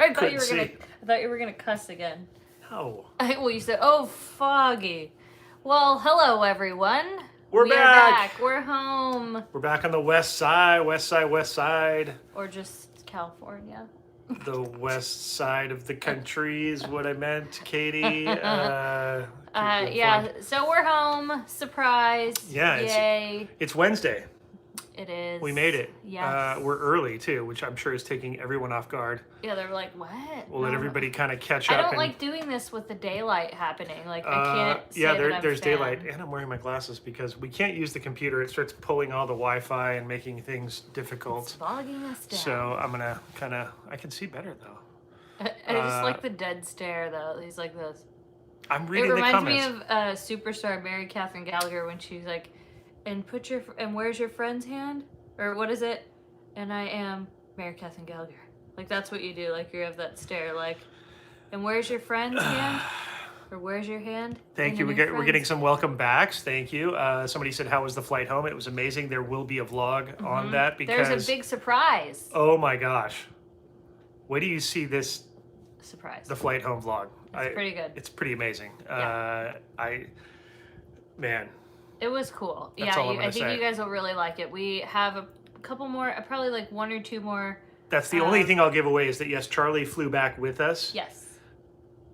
I thought you were gonna cuss again. No. Well, you said, "Oh, foggy." Well, hello everyone. We're back. We're home. We're back on the west side. Or just California. The west side of the country is what I meant, Katie. Yeah. So we're home. Surprise. Yeah. Yay. It's Wednesday. It is. We made it. Yes. We're early too, which I'm sure is taking everyone off guard. Yeah, they're like, what? We'll let everybody kind of catch up. I don't like doing this with the daylight happening. Like, I can't say that I'm there's fan. daylight, and I'm wearing my glasses because we can't use the computer. It starts pulling all the Wi-Fi and making things difficult. It's bogging us down. So I'm gonna I can see better though. I just like the dead stare though. He's like this. I'm reading the comments. It reminds me of superstar Mary Catherine Gallagher when she's like, and where's your friend's hand? Or what is it? And I am Mary Catherine Gallagher. Like, that's what you do. Like, you have that stare. Like, and where's your friend's hand? Or where's your hand? Thank you. We're getting some welcome backs. Thank you. Somebody said, how was the flight home? It was amazing. There will be a vlog on that because... There's a big surprise. Oh, my gosh. Wait till you see this... Surprise. The flight home vlog. It's pretty good. It's pretty amazing. Yeah. Man... It was cool. That's all I'm gonna I think say. you guys will really like it. We have a couple more, probably like one or two more. That's the only thing I'll give away is that, yes, Charlie flew back with us. Yes.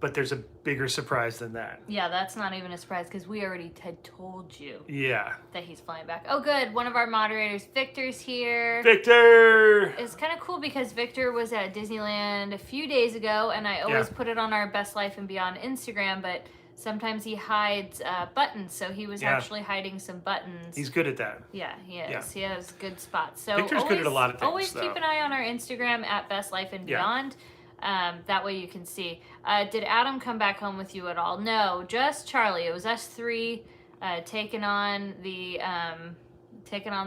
But there's a bigger surprise than that. Yeah, that's not even a surprise because we already had told you. Yeah. That he's flying back. Oh, good. One of our moderators, Victor's here. Victor! It's kind of cool because Victor was at Disneyland a few days ago, and I always put it on our Best Life and Beyond Instagram, but sometimes he hides buttons, so he was actually hiding some buttons. He's good at that. Yeah, he is. Yeah. He has good spots. So Victor's good at a lot of things, always keep an eye on our Instagram at Best Life and Beyond. That way you can see. Did Adam come back home with you at all? No, just Charlie. It was us three taking on the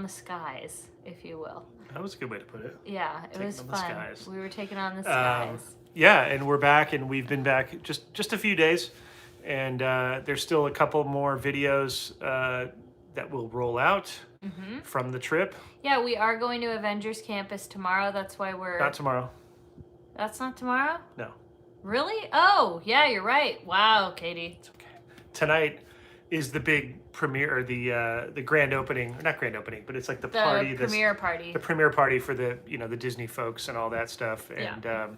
skies, if you will. That was a good way to put it. Yeah, it was fun. We were taking on the skies. Yeah, and we're back, and we've been back just a few days. And there's still a couple more videos that will roll out from the trip. Yeah, we are going to Avengers Campus tomorrow. That's why we're... Not tomorrow. That's not tomorrow? No. Really? Oh, yeah, you're right. Wow, Katie. It's okay. Tonight is the big premiere, or the grand opening. Not grand opening, but it's like the party. The premiere party. The premiere party for the Disney folks and all that stuff. And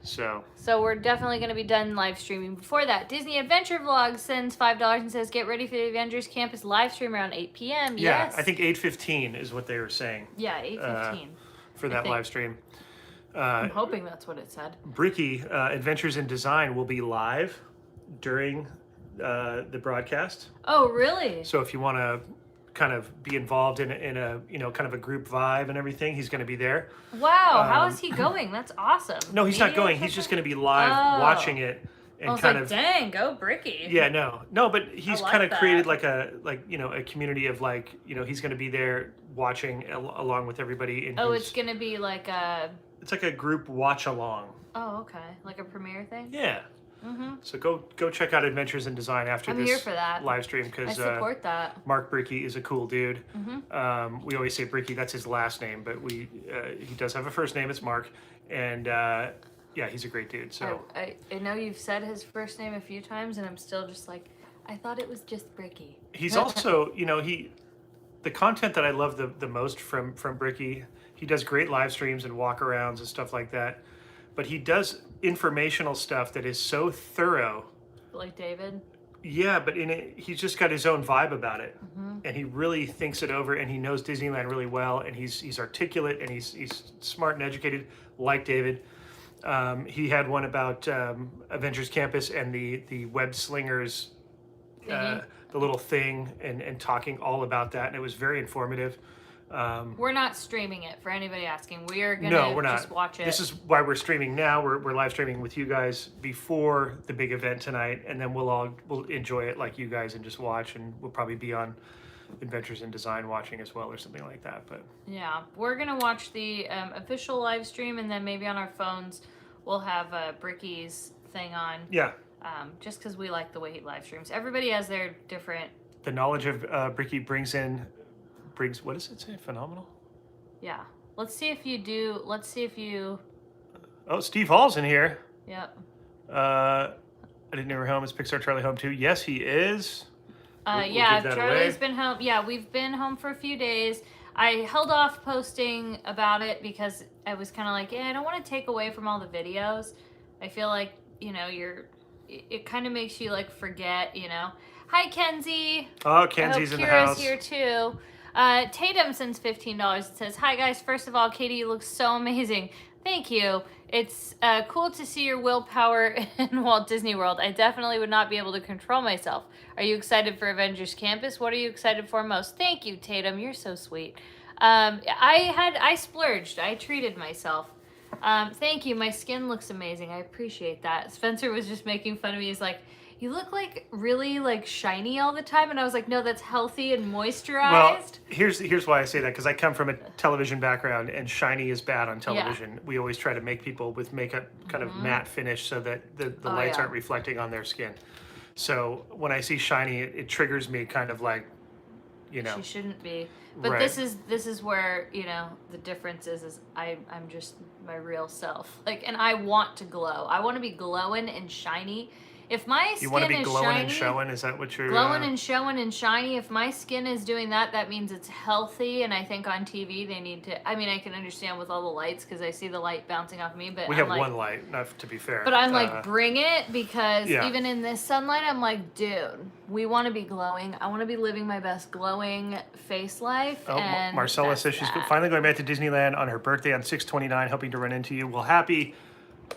So we're definitely going to be done live streaming before that. Disney Adventure Vlog sends $5 and says, get ready for the Avengers Campus live stream around 8 p.m. Yeah, yes. I think 8:15 is what they were saying. Yeah, 8:15. For that live stream. I'm hoping that's what it said. Bricky, Adventures in Design will be live during the broadcast. Oh, really? So if you want to kind of be involved in a kind of a group vibe and everything, he's going to be there. Wow, how is he going? That's awesome. No, he's not going. He's just going to be live watching it and kind of. Dang, go Bricky. Yeah, no, but he's like kind of that. created a community of he's going to be there watching along with everybody. It's going to be like a. It's like a group watch along. Oh, okay, like a premiere thing. Yeah. So go check out Adventures in Design after I'm this here for that. live stream because I support that. Mark Bricky is a cool dude. We always say Bricky, that's his last name, but he does have a first name. It's Mark, and he's a great dude. So I know you've said his first name a few times, and I'm still just like, I thought it was just Bricky. He's also the content that I love the most from Bricky. He does great live streams and walk-arounds and stuff like that. But he does informational stuff that is so thorough. Like David? Yeah, but in it, he's just got his own vibe about it. And he really thinks it over, and he knows Disneyland really well, and he's articulate, and he's smart and educated, like David. He had one about Avengers Campus and the web slingers, the little thing, and talking all about that, and it was very informative. We're not streaming it for anybody asking. We are we're gonna not. just watch it. This is why we're streaming now. We're live streaming with you guys before the big event tonight, and then we'll enjoy it like you guys and just watch, and we'll probably be on Adventures in Design watching as well or something like that. But yeah, we're gonna watch the official live stream, and then maybe on our phones we'll have Bricky's thing on. Yeah. Just because we like the way he live streams. Everybody has their different. The knowledge of Bricky brings, what does it say? Phenomenal? Yeah. Let's see if you do. Let's see if you Oh, Steve Hall's in here. Yep. I didn't know we're home. Is Pixar Charlie home too? Yes, he is. We'll Yeah, give that Charlie's away. been home. Yeah, we've been home for a few days. I held off posting about it because I was kind of like, yeah, I don't want to take away from all the videos. I feel like, it kind of makes you like forget, Hi, Kenzie. Oh, Kenzie's in the Kira's house. here too. Tatum sends $15. It says, hi guys, first of all, Katie, you look so amazing. Thank you. It's cool to see your willpower in Walt Disney World. I definitely would not be able to control myself. Are you excited for Avengers Campus? What are you excited for most? Thank you, Tatum. You're so sweet. I splurged. I treated myself. Thank you. My skin looks amazing. I appreciate that. Spencer was just making fun of me. He's like, you look like really like shiny all the time, and I was like, no, that's healthy and moisturized. Well, here's why I say that, because I come from a television background, and shiny is bad on television. Yeah. We always try to make people with makeup kind of matte finish so that the lights aren't reflecting on their skin. So when I see shiny, it triggers me kind of like, She shouldn't be. But Right. this is where, the difference is I'm just my real self. Like, and I want to glow. I want to be glowing and shiny. If my skin you want to be is glowing shiny, and showing. Is that what you're glowing and showing and shiny, if my skin is doing that, that means it's healthy. And I think on TV they need to, I mean, I can understand with all the lights because I see the light bouncing off me, but We I'm have like, one light, not to be fair. but I'm like, bring it, because yeah. even in this sunlight, I'm like, dude, we want to be glowing. I want to be living my best glowing face life. Oh, And Marcella that's says she's that. finally going back to Disneyland on her birthday on 6/29, hoping to run into you. Well, happy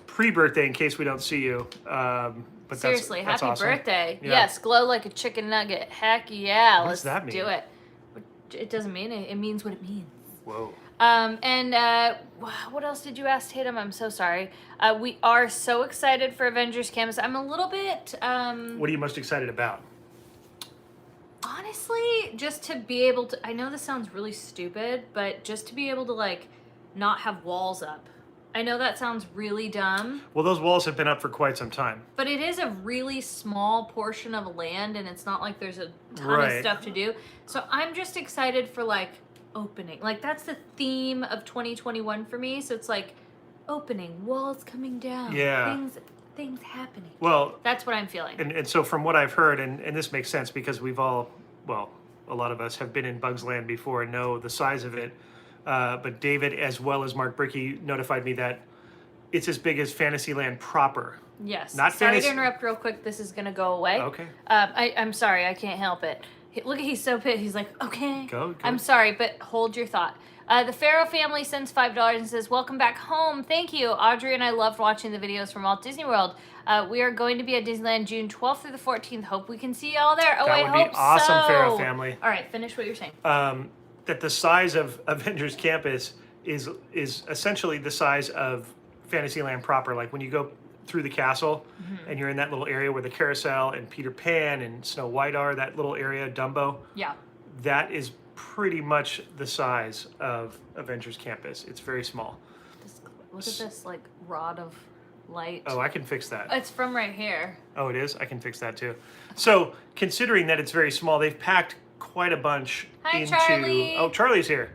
pre-birthday in case we don't see you. But Seriously, that's happy awesome. birthday. Yeah. Yes, glow like a chicken nugget. Heck yeah, What let's does that mean? do it. It doesn't mean it. It means what it means. Whoa. What else did you ask, Tatum? I'm so sorry. We are so excited for Avengers Campus. I'm a little bit, What are you most excited about? honestly, just to be able to, I know this sounds really stupid, but just to be able to like not have walls up. I know that sounds really dumb, Well, those walls have been up for quite some time. but it is a really small portion of land, and it's not like there's a ton of Right. stuff to do. So I'm just excited for like opening. Like that's the theme of 2021 for me. So it's like opening, walls coming down, Yeah. things happening. Well, That's what I'm feeling. and so from what I've heard, and this makes sense because we've all, well, a lot of us have been in Bugs Land before and know the size of it. But David, as well as Mark Bricky, notified me that it's as big as Fantasyland proper. Yes. Not sorry fantasy- to interrupt real quick. This is gonna go away. Okay. I'm sorry. I can't help it. Look, he's so pissed. He's like, okay. Go. I'm sorry, but hold your thought. The Farrow family sends $5 and says, welcome back home. Thank you. Audrey and I loved watching the videos from Walt Disney World. We are going to be at Disneyland June 12th through the 14th. Hope we can see y'all there. Oh, That I would be hope awesome, so. Farrow family. All right, finish what you're saying. That the size of Avengers Campus is essentially the size of Fantasyland proper. Like when you go through the castle and you're in that little area where the carousel and Peter Pan and Snow White are, that little area, Dumbo, Yeah. that is pretty much the size of Avengers Campus. It's very small. Look at this, like, rod of light. Oh, I can fix that. It's from right here. Oh, it is? I can fix that too. So, considering that it's very small, they've packed quite a bunch Hi, into... Charlie. Oh, Charlie's here.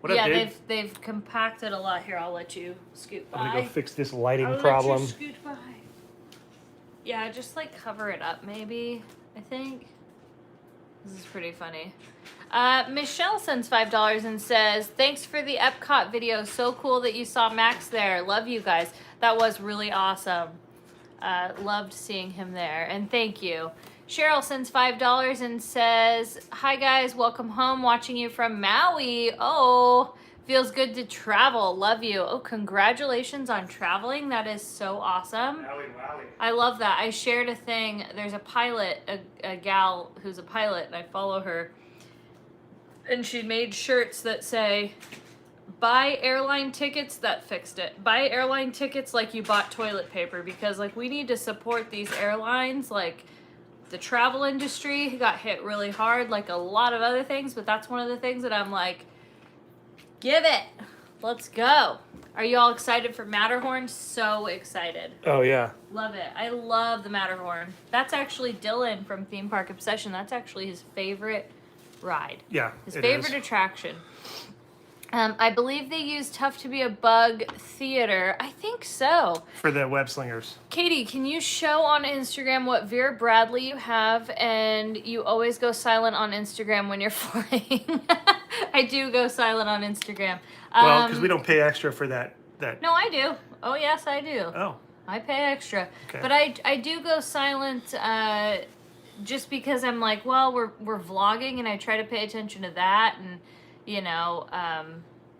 What up, Yeah, dude? they've compacted a lot. Here, I'll let you scoot by. I'm gonna go fix this lighting I'll problem. let you scoot by. Yeah, just like cover it up, maybe. I think this is pretty funny. Michelle sends $5 and says, "Thanks for the Epcot video. So cool that you saw Max there. Love you guys. That was really awesome. Loved seeing him there, and thank you." Cheryl sends $5 and says, "Hi guys, welcome home. Watching you from Maui. Oh, feels good to travel. Love you. Oh, congratulations on traveling. That is so awesome. Wowie. I love that. I shared a thing. There's a pilot, a gal who's a pilot, and I follow her. And she made shirts that say, buy airline tickets. That fixed it. Buy airline tickets like you bought toilet paper, because like we need to support these airlines. Like the travel industry got hit really hard, like a lot of other things, but that's one of the things that I'm like, give it. Let's go. Are you all excited for Matterhorn? So excited. Oh, yeah. Love it. I love the Matterhorn. That's actually Dylan from Theme Park Obsession. That's actually his favorite ride. Yeah, His it favorite is. attraction. I believe they use Tough to Be a Bug Theater. I think so. For the web slingers. Katie, can you show on Instagram what Vera Bradley you have? And you always go silent on Instagram when you're flying. I do go silent on Instagram. Well, because we don't pay extra for that. No, I do. Oh, yes, I do. Oh. I pay extra. Okay. But I do go silent just because I'm like, well, we're vlogging and I try to pay attention to that. And, you know,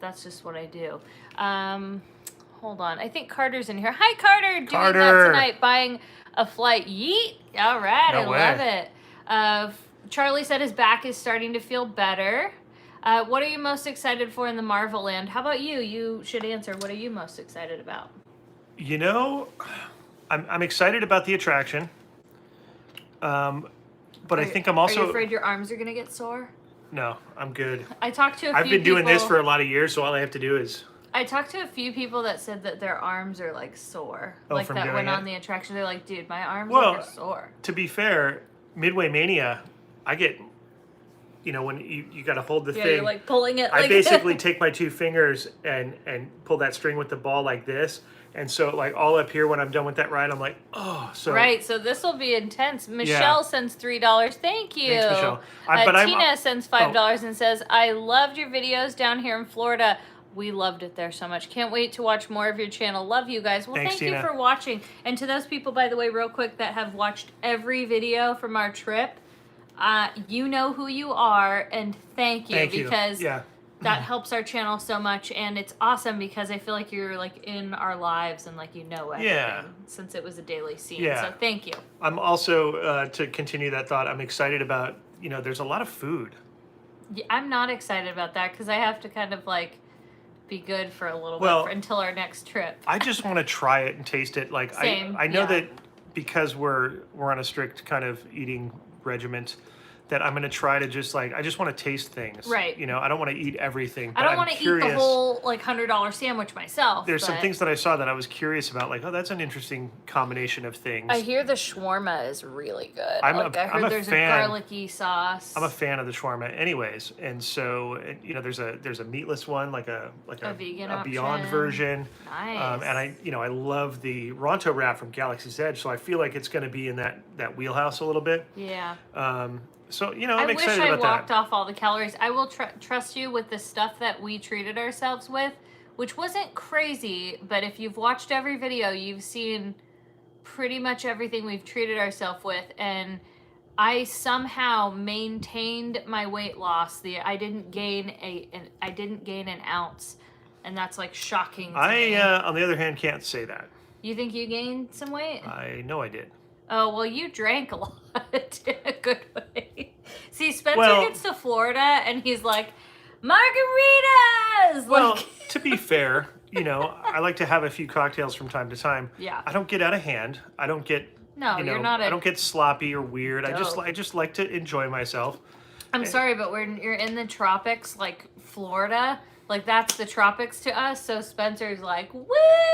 that's just what I do. Hold on. I think Carter's in here. Hi, Carter. Doing that tonight, buying a flight. Yeet. All right. No way. Love it. Charlie said his back is starting to feel better. What are you most excited for in the Marvel Land? How about you? You should answer. What are you most excited about? You know, I'm excited about the attraction. But I think I'm also... Are you afraid your arms are going to get sore? No, I'm good. I talked to a few I've been doing people, this for a lot of years, so all I have to do is... I talked to a few people that said that their arms are like sore. Oh, like from that doing went it? on the attraction. They're like, dude, my arms Well, are sore. To be fair, Midway Mania, I get... You know, when you got to hold the thing... You're like pulling it. I like basically take my 2 fingers and pull that string with the ball like this. And so, like, all up here when I'm done with that ride, I'm like, oh, so... Right, so this will be intense. Michelle sends $3. Thank you. Thanks, Michelle. Tina sends $5 and says, I loved your videos down here in Florida. We loved it there so much. Can't wait to watch more of your channel. Love you guys. Well, Thanks, thank you Tina. for watching. And to those people, by the way, real quick, that have watched every video from our trip, you know who you are, and thank you. Because that helps our channel so much, and it's awesome because I feel like you're like in our lives and like you know everything since it was a daily scene. So thank you. I'm also, to continue that thought, I'm excited about, you know, there's a lot of food. Yeah, I'm not excited about that because I have to kind of like be good for a little bit until our next trip. I just want to try it and taste it. Like Same, I know that because we're on a strict kind of eating regiment, that I'm going to try to just like, I just want to taste things. Right. You know, I don't want to eat everything. I don't want to eat the whole like $100 sandwich myself. There's some things that I saw that I was curious about, like, oh, that's an interesting combination of things. I hear the shawarma is really good. I heard there's a garlicky sauce. I'm a fan of the shawarma anyways. And so, you know, there's a meatless one, like a vegan Beyond version. Nice. And I love the Ronto wrap from Galaxy's Edge. So I feel like it's going to be in that wheelhouse a little bit. Yeah. So, you know, I'm excited about that. I wish I walked that. off all the calories. I will trust you with the stuff that we treated ourselves with, which wasn't crazy, but if you've watched every video, you've seen pretty much everything we've treated ourselves with, and I somehow maintained my weight loss. I didn't gain an ounce, and that's like shocking to me. On the other hand, can't say that. You think you gained some weight? I know I did. Oh, well, you drank a lot in a good way. See, Spencer gets to Florida, and he's like, margaritas! Well, to be fair, you know, I like to have a few cocktails from time to time. Yeah. I don't get out of hand. I don't get, no, you're not I don't get sloppy or weird. Dope. I just like to enjoy myself. I'm sorry, but when you're in the tropics, like Florida, like that's the tropics to us. So Spencer's like, woo!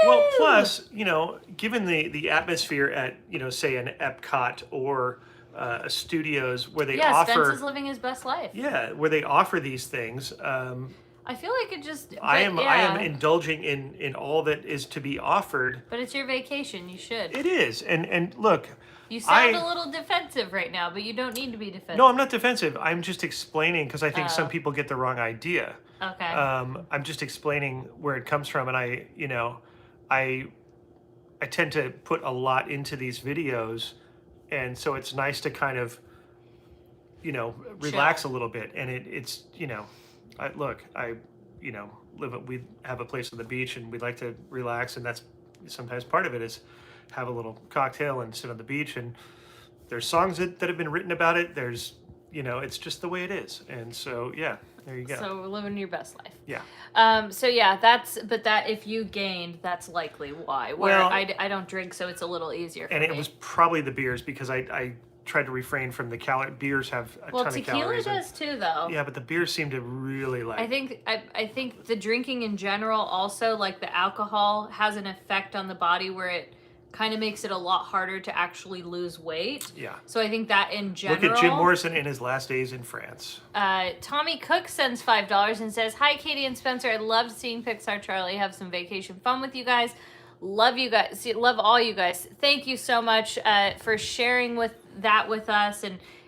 Well, plus, you know, given the atmosphere at, you know, say an Epcot or a Studios where they offer... Yeah, Spencer's living his best life. Yeah, where they offer these things. I feel like it just... I am indulging in all that is to be offered. But it's your vacation. You should. It is. And look... You sound a little defensive right now, but you don't need to be defensive. No, I'm not defensive. I'm just explaining because I think some people get the wrong idea. Okay. I'm just explaining where it comes from, and I tend to put a lot into these videos, and so it's nice to kind of, you know, relax a little bit. And it's you know, we have a place on the beach, and we'd like to relax, and that's sometimes part of it is have a little cocktail and sit on the beach, and there's songs that have been written about it. There's, you know, it's just the way it is. And so, yeah, there you go. So we're living your best life. Yeah. So yeah, that if you gained, that's likely why. Where I don't drink, so it's a little easier for me. And it was probably the beers because I tried to refrain from the calories. Beers have a ton of calories. Tequila does too, though. Yeah, but the beers seem to really I think the drinking in general also, like the alcohol, has an effect on the body where it kind of makes it a lot harder to actually lose weight. Yeah. So I think that in general. Look at Jim Morrison in his last days in France. Tommy Cook sends $5 and says, "Hi, Katie and Spencer. I loved seeing Pixar Charlie have some vacation fun with you guys. Love you guys. Love all you guys. Thank you so much for sharing with us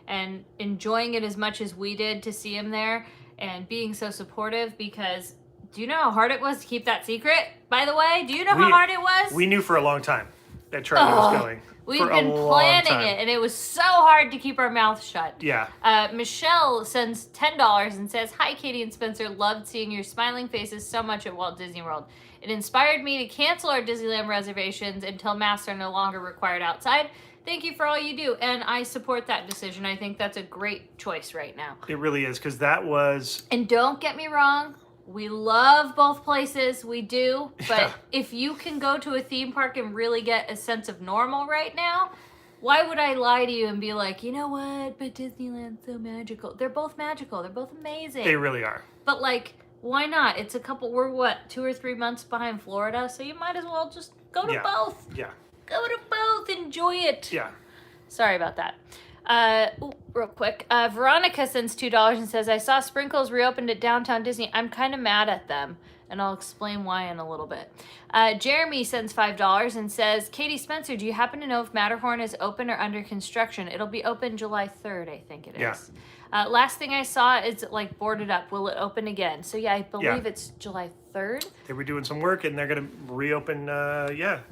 and enjoying it as much as we did to see him there and being so supportive, because do you know how hard it was to keep that secret, by the way? Do you know how hard it was? We knew for a long time that Charlie was going. We've been planning it, and it was so hard to keep our mouth shut. Yeah. Michelle sends $10 and says, "Hi, Katie and Spencer. Loved seeing your smiling faces so much at Walt Disney World. It inspired me to cancel our Disneyland reservations until masks are no longer required outside. Thank you for all you do." And I support that decision. I think that's a great choice right now. It really is, because that was... And don't get me wrong, we love both places. We do. But if you can go to a theme park and really get a sense of normal right now, why would I lie to you and be like, you know what, but Disneyland's so magical. They're both magical. They're both amazing. They really are. But like, why not? It's we're what, 2 or 3 months behind Florida, so you might as well just go to both. Yeah. Go to both. Enjoy it. Yeah. Sorry about that. Real quick. Veronica sends $2 and says, "I saw Sprinkles reopened at Downtown Disney. I'm kind of mad at them." And I'll explain why in a little bit. Jeremy sends $5 and says, "Katie, Spencer, do you happen to know if Matterhorn is open or under construction? It'll be open July 3rd, I think it is." Yeah. Last thing I saw is like boarded up. Will it open again? So yeah, I believe it's July 3rd. They were doing some work, and they're going to reopen,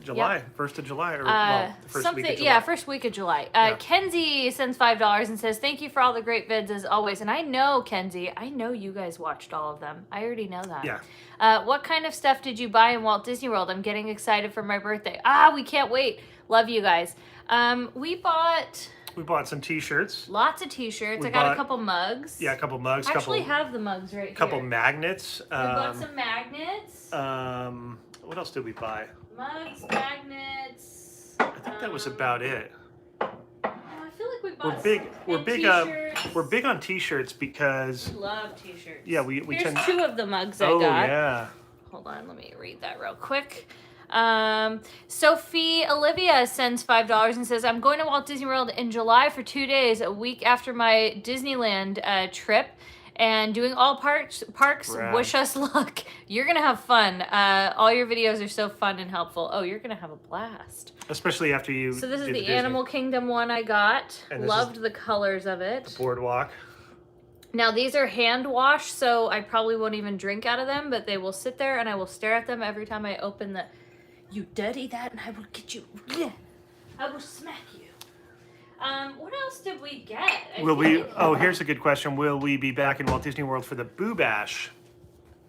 July, 1st of July. Or, the first week of July. Yeah, first week of July. Kenzie sends $5 and says, "Thank you for all the great vids as always." And I know, Kenzie, I know you guys watched all of them. I already know that. Yeah. What kind of stuff did you buy in Walt Disney World? I'm getting excited for my birthday. We can't wait. Love you guys. We bought some T-shirts. lots of T-shirts. I got a couple mugs. Yeah, a couple mugs. I actually have the mugs right here. Couple magnets. We bought some magnets. What else did we buy? Mugs, magnets. I think that was about it. I feel like we bought T-shirts. We're big on T-shirts because we love T-shirts. Yeah, we Here's tend. 2 of the mugs I got. Oh yeah. Hold on, let me read that real quick. Sophie Olivia sends $5 and says, "I'm going to Walt Disney World in July for 2 days, a week after my Disneyland trip, and doing all parks. Right. Wish us luck. You're gonna have fun. All your videos are so fun and helpful. Oh, you're gonna have a blast." Especially after you. So this is did the Disney. Animal Kingdom one I got. And this Loved the colors of it. Boardwalk. Now these are hand washed, so I probably won't even drink out of them, but they will sit there and I will stare at them every time I open the... You dirty that and I will get you. I will smack you. What else did we get? Here's a good question. Will we be back in Walt Disney World for the Boo Bash?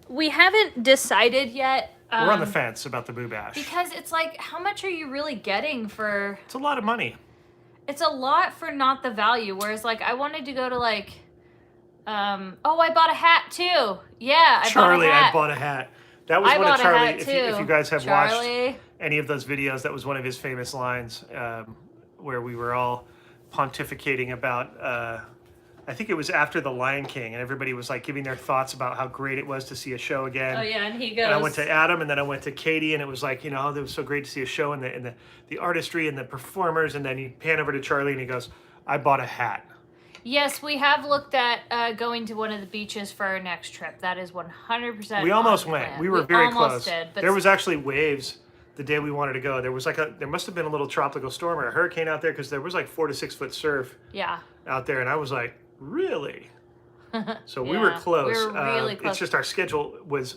We haven't decided yet. We're on the fence about the Boo Bash. Because it's like, how much are you really getting for... It's a lot of money. It's a lot for not the value. Whereas like, I wanted to go to like... I bought a hat too. Yeah, I bought a hat. That was one of Charlie. If you guys have Charlie. watched any of those videos, that was one of his famous lines where we were all pontificating about. I think it was after The Lion King, and everybody was like giving their thoughts about how great it was to see a show again. Oh yeah, and he goes. And I went to Adam, and then I went to Katie, and it was like, it was so great to see a show and the artistry and the performers, and then you pan over to Charlie, and he goes, "I bought a hat." Yes, we have looked at going to one of the beaches for our next trip. That is 100%. We almost went. We were very close. Did, but there was actually waves the day we wanted to go. There was there must have been a little tropical storm or a hurricane out there because there was like 4 to 6 foot surf. Yeah. Out there, and I was like, really? So we were close. We were really close. It's just our schedule was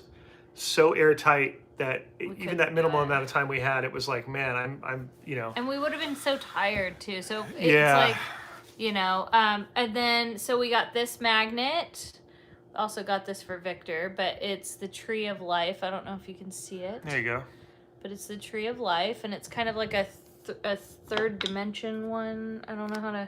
so airtight that even that minimal amount of time we had, it was like, man, I'm. And we would have been so tired too. So it's like. And then, so we got this magnet, also got this for Victor, but it's the Tree of Life. I don't know if you can see it. There you go. But it's the Tree of Life, and it's kind of like a third dimension one. I don't know how to...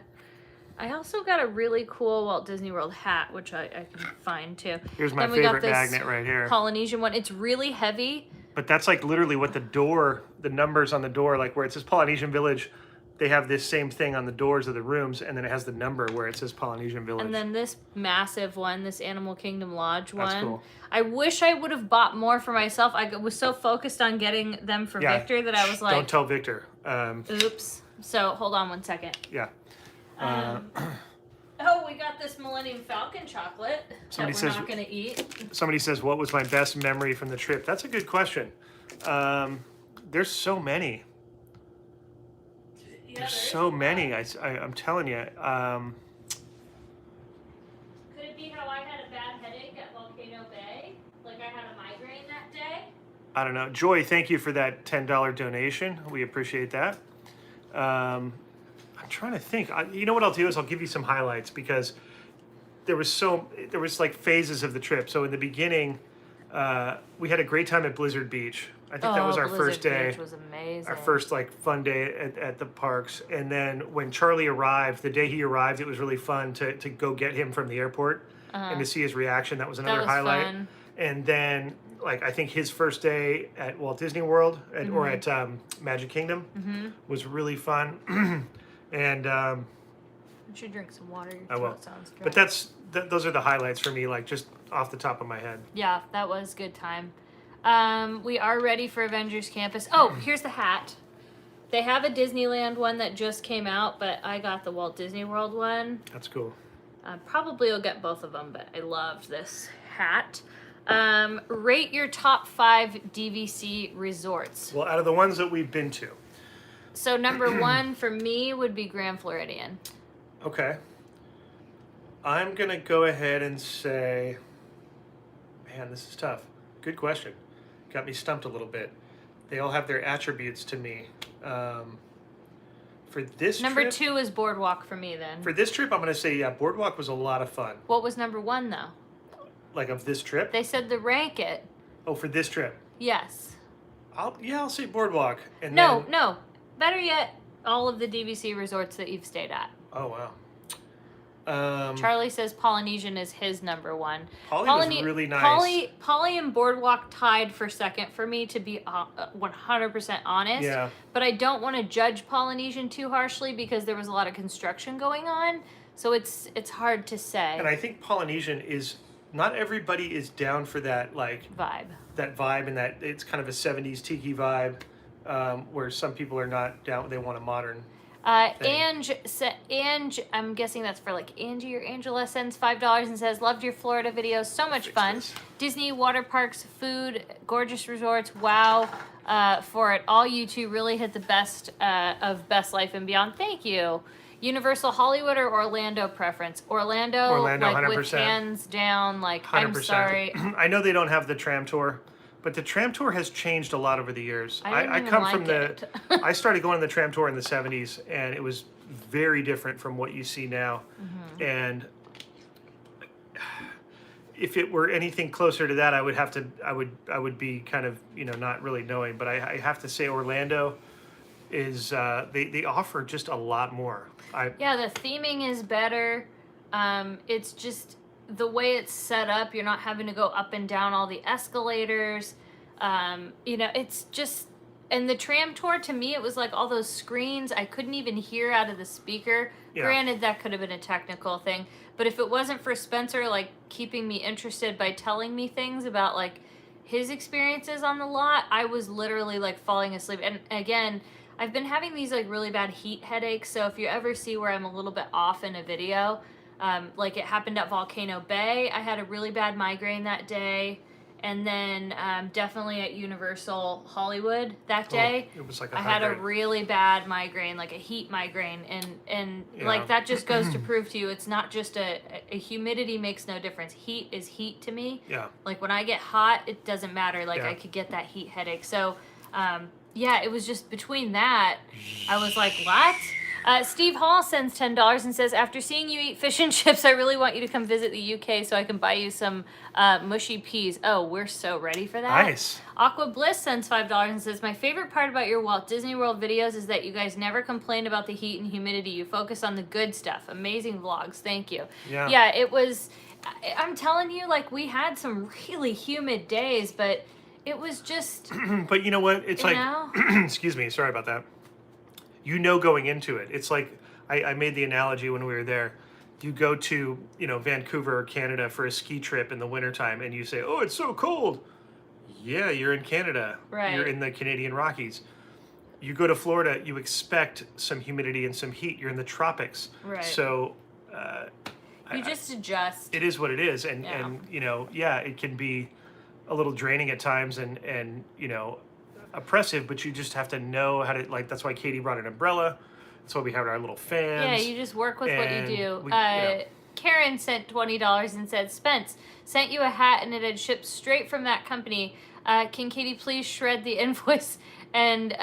I also got a really cool Walt Disney World hat, which I can find too. Here's my favorite magnet right here. Polynesian one. It's really heavy. But that's like literally what the numbers on the door, like where it says Polynesian Village, they have this same thing on the doors of the rooms, and then it has the number where it says Polynesian Village. And then this massive one, this Animal Kingdom Lodge one. That's cool. I wish I would have bought more for myself. I was so focused on getting them for Victor that I was like... Don't tell Victor. Oops. So, hold on one second. Yeah. Oh, we got this Millennium Falcon chocolate that we're not going to eat. Somebody says, what was my best memory from the trip? That's a good question. There's so many. Yeah, There's so many. I'm telling you. Could it be how I had a bad headache at Volcano Bay? Like I had a migraine that day? I don't know. Joy, thank you for that $10 donation. We appreciate that. I'm trying to think. You know what I'll do is I'll give you some highlights because there was like phases of the trip. So in the beginning, we had a great time at Blizzard Beach. I think that was our first day. Beach was amazing. Our first like fun day at the parks. And then when Charlie arrived, the day he arrived, it was really fun to go get him from the airport and to see his reaction. That was another highlight. Fun. And then like I think his first day at Walt Disney World or at Magic Kingdom was really fun. And you should drink some water. I will. Sounds dry. But those are the highlights for me, like just off the top of my head. Yeah, that was a good time. We are ready for Avengers Campus. Oh, here's the hat. They have a Disneyland one that just came out, but I got the Walt Disney World one. That's cool. Probably will get both of them, but I loved this hat. Rate your top 5 DVC resorts. Well, out of the ones that we've been to. So number 1 for me would be Grand Floridian. Okay. I'm going to go ahead and say, man, this is tough. Good question. Got me stumped a little bit. They all have their attributes to me. For this number trip, 2 is Boardwalk for me then. For this trip, I'm going to say, yeah, Boardwalk was a lot of fun. What was number 1 though? Like of this trip? They said to rank it. Oh, for this trip? Yes. I'll say Boardwalk. And No. Better yet, all of the DVC resorts that you've stayed at. Oh, wow. Charlie says Polynesian is his number 1. Poly was really nice. Poly and Boardwalk tied for second for me, to be 100% honest. Yeah. But I don't want to judge Polynesian too harshly because there was a lot of construction going on. So it's hard to say. And I think Polynesian is, not everybody is down for that vibe. That vibe, and that it's kind of a 70s tiki vibe, where some people are not down, they want a modern Ange, I'm guessing that's for like Angie or Angela, sends $5 and says, loved your Florida videos, so much fun. Disney, water parks, food, gorgeous resorts, wow for it. All you two really hit the best of Best Life and Beyond. Thank you. Universal Hollywood or Orlando preference? Orlando, like 100%. with hands down, like 100%. I'm sorry. I know they don't have the tram tour, but the tram tour has changed a lot over the years. I come from I started going on the tram tour in the 70s, and it was very different from what you see now. And if it were anything closer to that, I would be kind of, not really knowing. But I have to say Orlando is, they offer just a lot more. Yeah, the theming is better. It's just the way it's set up. You're not having to go up and down all the escalators. It's just, and the tram tour, to me, it was like all those screens. I couldn't even hear out of the speaker. Yeah. Granted, that could have been a technical thing. But if it wasn't for Spencer, like, keeping me interested by telling me things about, like, his experiences on the lot, I was literally, like, falling asleep. And again, I've been having these like really bad heat headaches, so if you ever see where I'm a little bit off in a video, like it happened at Volcano Bay, I had a really bad migraine that day, and then definitely at Universal Hollywood that day, it was like I had a really bad migraine, like a heat migraine, and like that just goes to prove to you, it's not just a humidity makes no difference. Heat is heat to me. Yeah. Like when I get hot, it doesn't matter. Like I could get that heat headache. So. Yeah, it was just between that, I was like, what? Steve Hall sends $10 and says, after seeing you eat fish and chips, I really want you to come visit the UK so I can buy you some mushy peas. Oh, we're so ready for that. Nice. Aqua Bliss sends $5 and says, my favorite part about your Walt Disney World videos is that you guys never complain about the heat and humidity. You focus on the good stuff. Amazing vlogs. Thank you. Yeah, it was, I'm telling you, like, we had some really humid days, but it was just... But you know what? It's like... excuse me. Sorry about that. you know going into it. It's like I made the analogy when we were there. You go to, Vancouver or Canada for a ski trip in the wintertime and you say, oh, it's so cold. Yeah, you're in Canada. Right. You're in the Canadian Rockies. You go to Florida, you expect some humidity and some heat. You're in the tropics. Right. So you just adjust. it is what it is. And it can be a little draining at times and oppressive, but you just have to know how to, like, that's why Katie brought an umbrella. That's why we have our little fans. Yeah, you just work with what you do. We, Karen sent $20 and said, Spence, sent you a hat and it had shipped straight from that company. Can Katie please shred the invoice and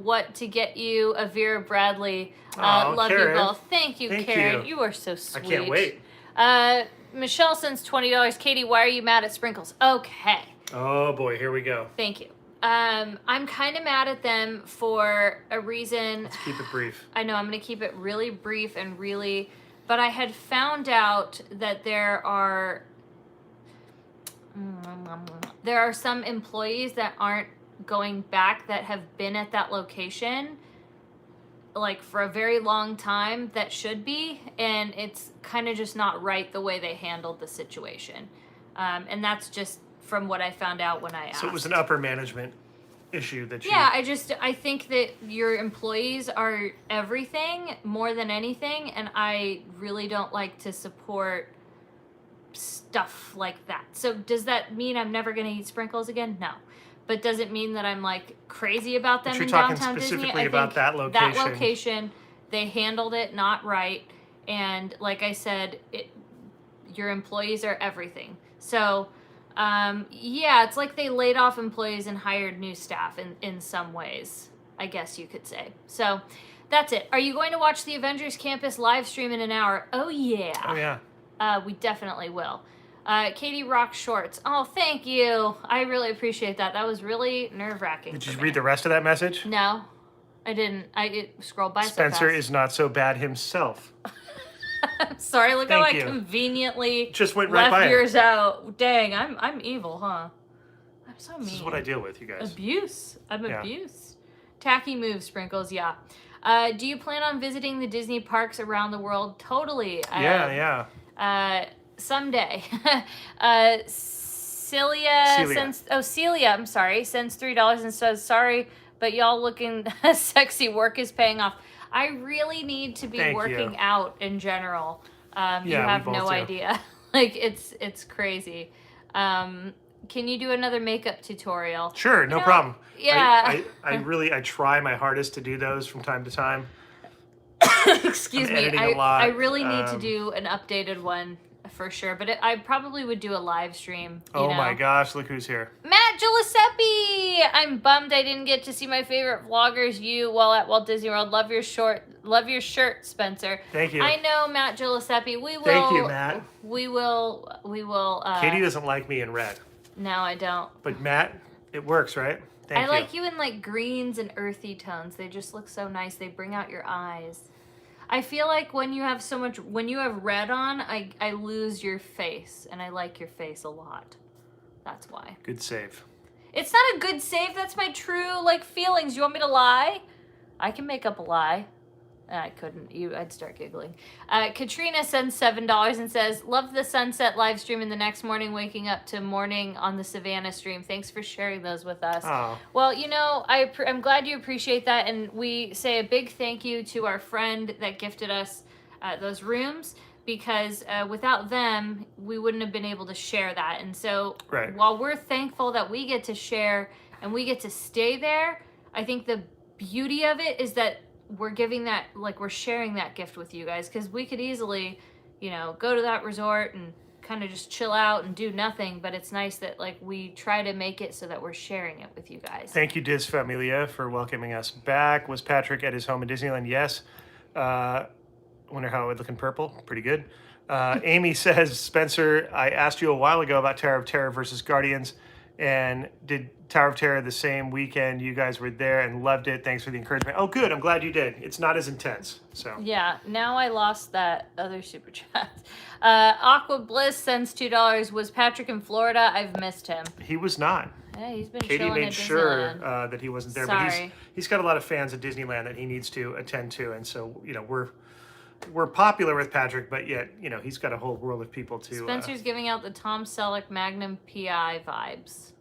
what to get you a Vera Bradley? Love Karen. you both. Thank you, Karen. You are so sweet. I can't wait. Michelle sends $20. Katie, why are you mad at Sprinkles? Okay. Oh boy, here we go. Thank you. I'm kind of mad at them for a reason. Let's keep it brief. I know, I'm going to keep it really brief and really... But I had found out that there are some employees that aren't going back that have been at that location like for a very long time that should be, and it's kind of just not right the way they handled the situation. And that's just from what I found out when I asked. So it was an upper management issue that you... Yeah, I think that your employees are everything more than anything, and I really don't like to support stuff like that. So does that mean I'm never going to eat Sprinkles again? No. But does it mean that I'm like crazy about them in downtown Disney? Specifically about that location. That location, they handled it not right, and like I said, your employees are everything. So it's like they laid off employees and hired new staff in some ways, I guess you could say. So that's it. Are you going to watch the Avengers Campus live stream in an hour? Oh, yeah. Oh, yeah. We definitely will. Katie rocks shorts. Oh, thank you. I really appreciate that. That was really nerve-wracking. Did you read the rest of that message? No, I didn't. It scrolled by Spencer so fast. is not so bad himself. I'm sorry, look Thank how you. I conveniently Just went right by left it. yours out. Dang, I'm evil, huh? I'm so mean. This is what I deal with, you guys. Abuse. I'm Yeah. abuse. Tacky move, Sprinkles, yeah. Do you plan on visiting the Disney parks around the world? Totally. Yeah. Someday. Celia I'm sorry, sends $3 and says, sorry, but y'all looking sexy. Work is paying off. I really need to be working out in general. You have no idea. Like, it's crazy. Can you do another makeup tutorial? Sure, no problem. Yeah. I try my hardest to do those from time to time. Excuse me. I really need to do an updated one for sure, but I probably would do a live stream. My gosh, look who's here. Matt Giuseppe! I'm bummed I didn't get to see my favorite vloggers, you, while at Walt Disney World. Love your shirt, Spencer. Thank you. I know, Matt Giuseppe. We will. Thank you, Matt. We will. Katie doesn't like me in red. No, I don't. But Matt, it works, right? Thank you. I like you in like greens and earthy tones. They just look so nice. They bring out your eyes. I feel like when you have red on, I lose your face, and I like your face a lot. That's why. Good save. It's not a good save. That's my true feelings. You want me to lie? I can make up a lie. I couldn't. I'd start giggling. Katrina sends $7 and says, love the sunset live stream and the next morning waking up to morning on the Savannah stream. Thanks for sharing those with us. Oh. Well, I'm glad you appreciate that. And we say a big thank you to our friend that gifted us those rooms, because without them, we wouldn't have been able to share that. And so while we're thankful that we get to share and we get to stay there, I think the beauty of it is that we're giving that, we're sharing that gift with you guys, because we could easily, go to that resort and kind of just chill out and do nothing, but it's nice that we try to make it so that we're sharing it with you guys. Thank you, Diz Familia, for welcoming us back. Was Patrick at his home in Disneyland? Yes. Wonder how it would look in purple. Pretty good. Amy says, Spencer, I asked you a while ago about Tower of Terror versus Guardians, and did Tower of Terror the same weekend you guys were there and loved it. Thanks for the encouragement. Oh, good. I'm glad you did. It's not as intense. So yeah, now I lost that other super chat. Aqua Bliss sends $2. Was Patrick in Florida? I've missed him. He was not. Hey, he's been Katie chilling made at sure Disneyland. that he wasn't there, but Sorry. he's got a lot of fans at Disneyland that he needs to attend to, and so we're popular with Patrick, but yet he's got a whole world of people to. Spencer's giving out the Tom Selleck Magnum PI vibes.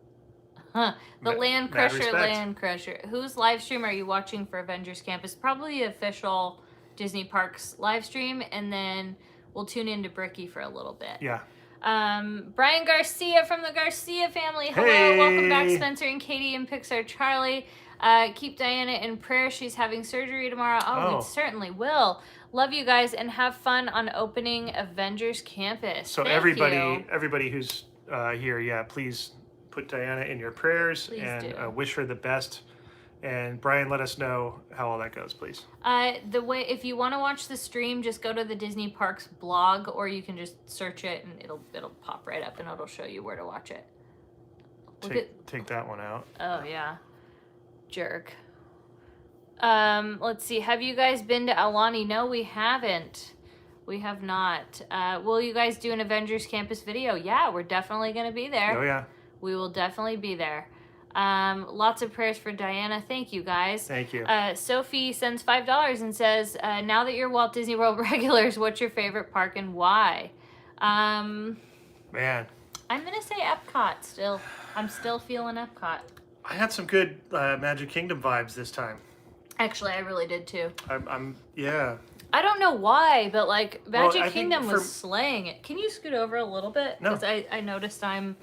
Huh. The Land mad Crusher, respect. Land Crusher. Whose live stream are you watching for Avengers Campus? Probably the official Disney Parks live stream, and then we'll tune into Bricky for a little bit. Yeah. Brian Garcia from the Garcia family. Hello, Hey. welcome back, Spencer and Katie and Pixar Charlie. Keep Diana in prayer. She's having surgery tomorrow. Oh, we certainly will. Love you guys and have fun on opening Avengers Campus. So Thank you. everybody who's here, yeah, please put Diana in your prayers Please and do. wish her the best. And Brian, let us know how all that goes, please. If you want to watch the stream, just go to the Disney Parks blog, or you can just search it and it'll pop right up and it'll show you where to watch it. Take that one out. Oh yeah, jerk. Let's see. Have you guys been to Aulani? No, we haven't. We have not. Will you guys do an Avengers Campus video? Yeah, we're definitely gonna be there. Oh yeah. We will definitely be there. Lots of prayers for Diana. Thank you, guys. Thank you. Sophie sends $5 and says, now that you're Walt Disney World regulars, what's your favorite park and why? Man, I'm going to say Epcot still. I'm still feeling Epcot. I had some good Magic Kingdom vibes this time. Actually, I really did too. Yeah. I don't know why, but like Magic I think Kingdom was slaying it. Can you scoot over a little bit? No. Because I noticed I'm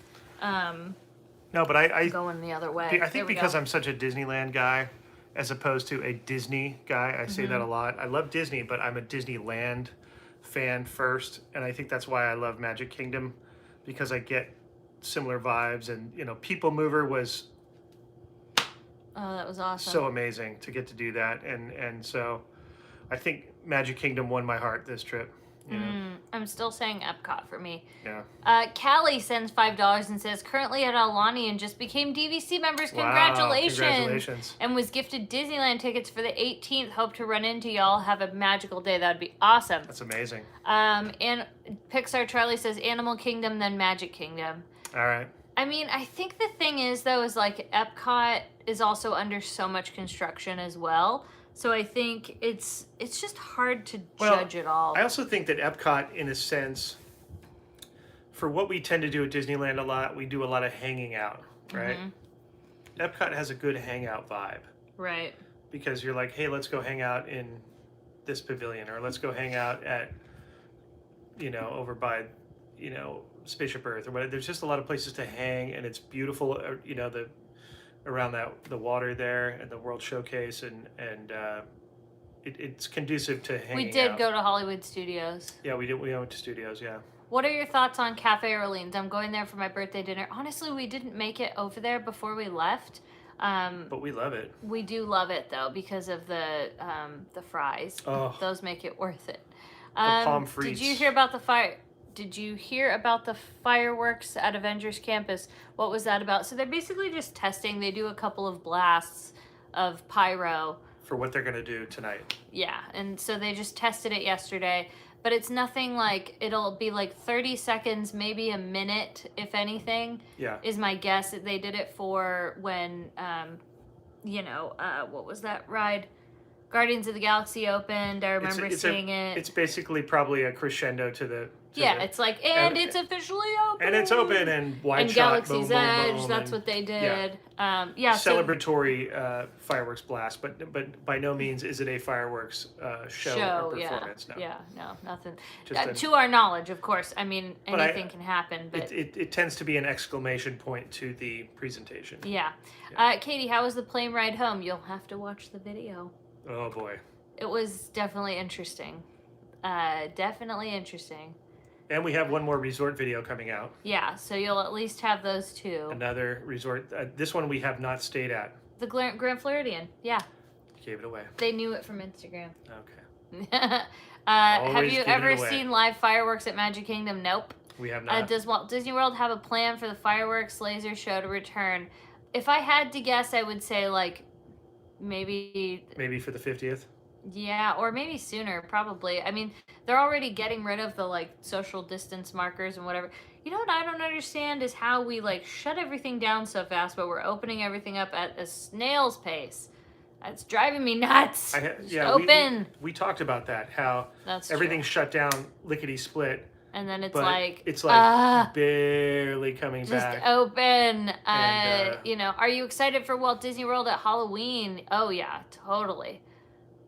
No, but I going the other way. I think because I'm such a Disneyland guy, as opposed to a Disney guy, I say that a lot. I love Disney, but I'm a Disneyland fan first, and I think that's why I love Magic Kingdom, because I get similar vibes. And People Mover was Oh, that was awesome. so amazing to get to do that, and so I think Magic Kingdom won my heart this trip. I'm still saying Epcot for me. Yeah. Callie sends $5 and says, currently at Aulani and just became DVC members. Wow, Congratulations. congratulations. And was gifted Disneyland tickets for the 18th. Hope to run into y'all. Have a magical day. That would be awesome. That's amazing. And Pixar Charlie says Animal Kingdom, then Magic Kingdom. All right. I mean, I think the thing is, though, is like Epcot is also under so much construction as well. So I think it's just hard to judge it all. I also think that Epcot, in a sense, for what we tend to do at Disneyland a lot, we do a lot of hanging out, right? Epcot has a good hangout vibe. Right. Because you're like, hey, let's go hang out in this pavilion, or let's go hang out at, over by, Spaceship Earth, or whatever. There's just a lot of places to hang, and it's beautiful, around the water there and the World Showcase, and it's conducive to hanging out. We did go to Hollywood Studios. Yeah, we did. We went to studios. Yeah. What are your thoughts on Cafe Orleans? I'm going there for my birthday dinner. Honestly, we didn't make it over there before we left. But we love it. We do love it though because of the fries. Oh. Those make it worth it. The pommes frites. Did you hear about the fire? Did you hear about the fireworks at Avengers Campus? What was that about? So they're basically just testing. They do a couple of blasts of pyro. For what they're going to do tonight. Yeah, and so they just tested it yesterday. But it's nothing like, it'll be like 30 seconds, maybe a minute, if anything. Yeah. Is my guess. They did it for when, what was that ride? Guardians of the Galaxy opened. I remember seeing it. It's basically probably a crescendo to the... it's like, it's officially open. And it's open, and wide and shot, Galaxy's boom, Edge, boom, boom, that's what they did. Yeah. Celebratory fireworks blast, but by no means is it a fireworks show or performance. Yeah. No. Yeah, no, nothing. Just to our knowledge, of course. I mean, anything can happen, but... It tends to be an exclamation point to the presentation. Yeah. Katie, how was the plane ride home? You'll have to watch the video. Oh, boy. It was definitely interesting. Definitely interesting. And we have one more resort video coming out. Yeah, so you'll at least have those two. Another resort. This one we have not stayed at. The Grand Floridian, yeah. Gave it away. They knew it from Instagram. Okay. Have you ever seen live fireworks at Magic Kingdom? Nope. We have not. Does Walt Disney World have a plan for the fireworks laser show to return? If I had to guess, I would say like maybe for the 50th. Yeah, or maybe sooner, probably. I mean, they're already getting rid of the like social distance markers and whatever. You know what I don't understand is how we like shut everything down so fast, but we're opening everything up at a snail's pace. That's driving me nuts. Just Yeah, open. we talked about that, how That's everything's true. shut down lickety split, And then it's but like, it's like barely coming just back. open. And, You know, are you excited for Walt Disney World at Halloween? Oh yeah, totally.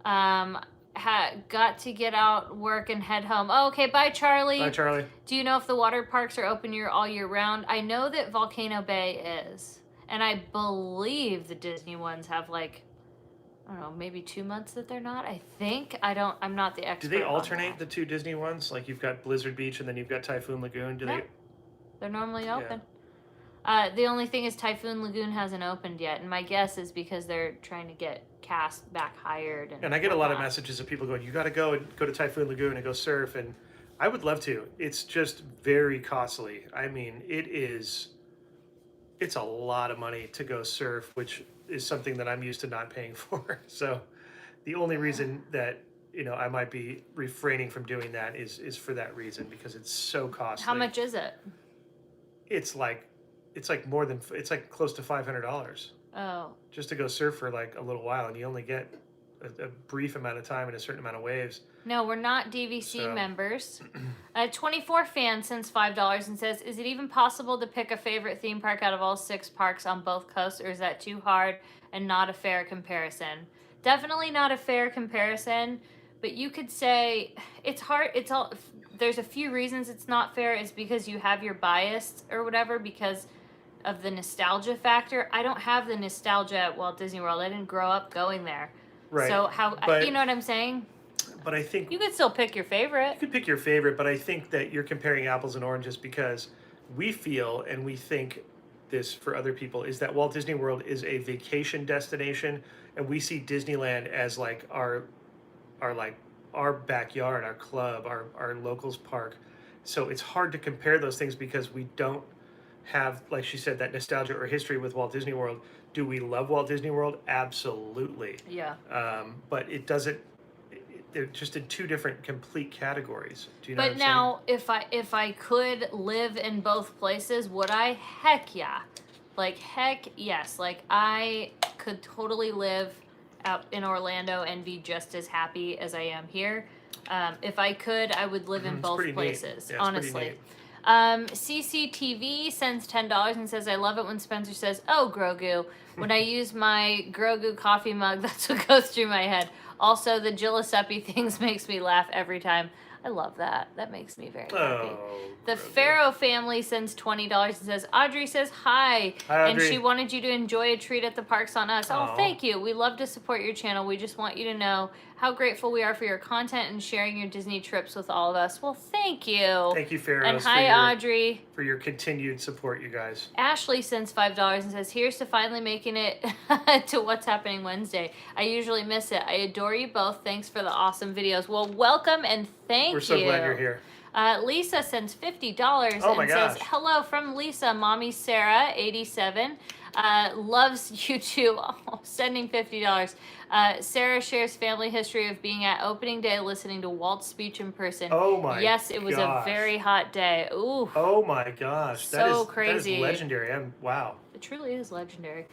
Got to get out, work, and head home. Oh, okay, bye, Charlie. Bye, Charlie. Do you know if the water parks are open all year round? I know that Volcano Bay is, and I believe the Disney ones have like, I don't know, maybe 2 months that they're not. I think I'm not the expert. Do they on alternate that. the two Disney ones? Like you've got Blizzard Beach and then you've got Typhoon Lagoon. Do No. they? They're normally open. The only thing is Typhoon Lagoon hasn't opened yet, and my guess is because they're trying to get cast back hired. And I get a lot of messages of people going, "You got to go to Typhoon Lagoon and go surf," and I would love to. It's just very costly. I mean, it's a lot of money to go surf, which is something that I'm used to not paying for. So the only reason that I might be refraining from doing that is for that reason, because it's so costly. How much is it? It's like close to $500. Oh. Just to go surf for like a little while, and you only get a brief amount of time and a certain amount of waves. No, we're not DVC members. 24 fan sends $5 and says, is it even possible to pick a favorite theme park out of all 6 parks on both coasts, or is that too hard and not a fair comparison? Definitely not a fair comparison, but you could say it's hard. There's a few reasons it's not fair. Is because you have your bias or whatever because of the nostalgia factor. I don't have the nostalgia at Walt Disney World. I didn't grow up going there. Right. So you know what I'm saying? But I think you could still pick your favorite. You could pick your favorite, but I think that you're comparing apples and oranges, because we feel and we think this for other people is that Walt Disney World is a vacation destination, and we see Disneyland as like our backyard, our club, our locals park. So it's hard to compare those things because we don't have, like she said, that nostalgia or history with Walt Disney World. Do we love Walt Disney World? Absolutely. Yeah. But it doesn't. They're just in two different complete categories. Do you know? But now, if I could live in both places, would I? Heck yeah. Like heck yes. Like I could totally live out in Orlando and be just as happy as I am here. If I could, I would live in both places. Yeah, honestly. CCTV sends $10 and says, I love it when Spencer says, oh, Grogu. When I use my Grogu coffee mug, that's what goes through my head. Also, the Giuseppe things makes me laugh every time. I love that. That makes me very happy. The Pharaoh family sends $20 and says, Audrey says hi. Hi, Audrey. And she wanted you to enjoy a treat at the parks on us. Oh, thank you. We love to support your channel. We just want you to know how grateful we are for your content and sharing your Disney trips with all of us. Well, thank you. Thank you, Pharaoh. And hi, Audrey. For your continued support, you guys. Ashley sends $5 and says, here's to finally making it to What's Happening Wednesday. I usually miss it. I adore you both. Thanks for the awesome videos. Well, welcome and thank you. We're so glad you're here. Lisa sends $50 and says, hello from Lisa, Mommy Sarah, 87. Loves you too. Oh, sending $50. Sarah shares family history of being at opening day listening to Walt's speech in person. Oh my Yes, it was a very hot day. Ooh. Oh my gosh. So crazy. That is legendary. Wow. It truly is legendary.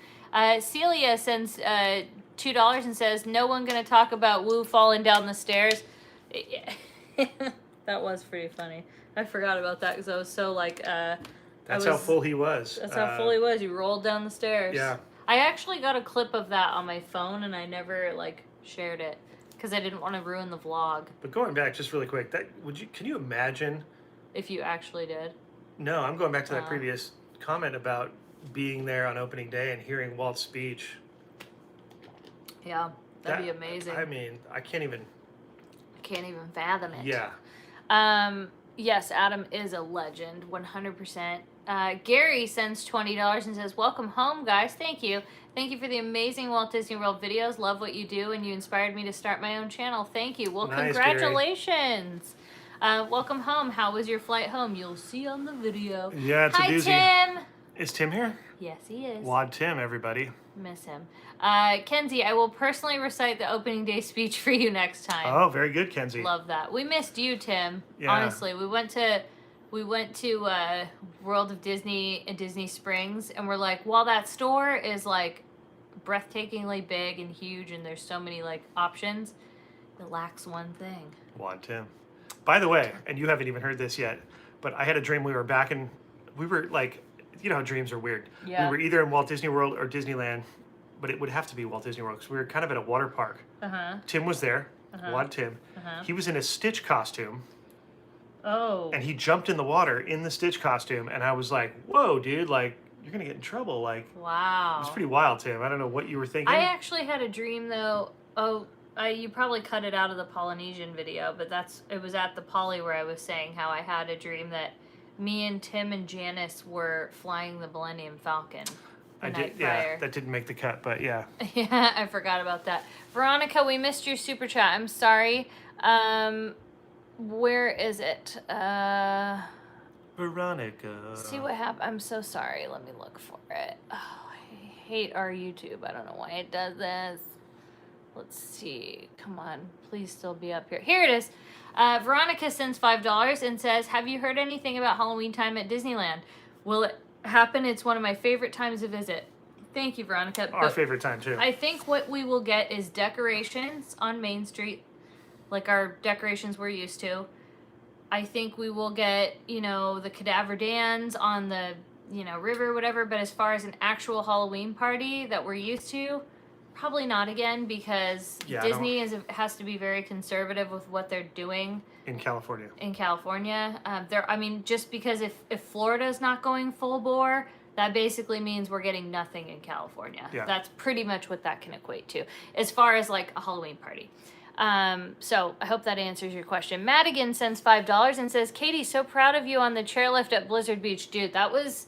Celia sends $2 and says, no one gonna talk about Woo falling down the stairs. That was pretty funny. I forgot about that because I was so like... That's how full he was. That's how full he was. He rolled down the stairs. Yeah. I actually got a clip of that on my phone, and I never like shared it because I didn't want to ruin the vlog. But going back just really quick, can you imagine if you actually did? No, I'm going back to that previous comment about being there on opening day and hearing Walt's speech. Yeah, that'd be amazing. I mean, I can't even fathom it. Yeah. Yes, Adam is a legend, 100%. Gary sends $20 and says, welcome home, guys. Thank you. Thank you for the amazing Walt Disney World videos. Love what you do, and you inspired me to start my own channel. Thank you. Well, nice, congratulations. Welcome home. How was your flight home? You'll see on the video. Yeah, it's Hi, a doozy. Tim. Is Tim here? Yes, he is. Wad Tim, everybody. Miss him. Kenzie, I will personally recite the opening day speech for you next time. Oh, very good, Kenzie. Love that. We missed you, Tim. Yeah. Honestly, we went to World of Disney in Disney Springs, and we're like, while that store is like breathtakingly big and huge, and there's so many like options, it lacks one thing. Wad Tim. By the way, and you haven't even heard this yet, but I had a dream we were like, you know how dreams are weird. Yeah. We were either in Walt Disney World or Disneyland, but it would have to be Walt Disney World because we were kind of at a water park. Tim was there. Wad Tim. He was in a Stitch costume. Oh. And he jumped in the water in the Stitch costume, and I was like, "Whoa, dude! Like, you're gonna get in trouble." Like, wow. It was pretty wild, Tim. I don't know what you were thinking. I actually had a dream though. Oh, you probably cut it out of the Polynesian video, but it was at the Poly where I was saying how I had a dream that me and Tim and Janice were flying the Millennium Falcon. I did, yeah. That didn't make the cut, but yeah. Yeah, I forgot about that. Veronica, we missed your super chat. I'm sorry. Where is it? Veronica. See what happened. I'm so sorry. Let me look for it. Oh, I hate our YouTube. I don't know why it does this. Let's see. Come on. Please still be up here. Here it is. Veronica sends $5 and says, have you heard anything about Halloween time at Disneyland? Will it happen? It's one of my favorite times to visit. Thank you, Veronica. Our favorite time, too. I think what we will get is decorations on Main Street, like our decorations we're used to. I think we will get, the cadaver dans on the, river, whatever. But as far as an actual Halloween party that we're used to, probably not again, because Disney has to be very conservative with what they're doing in California. Just because if Florida's not going full bore, that basically means we're getting nothing in California. Yeah. That's pretty much what that can equate to, as far as like a Halloween party. So I hope that answers your question. Madigan sends $5 and says, Katie, so proud of you on the chairlift at Blizzard Beach. Dude, that was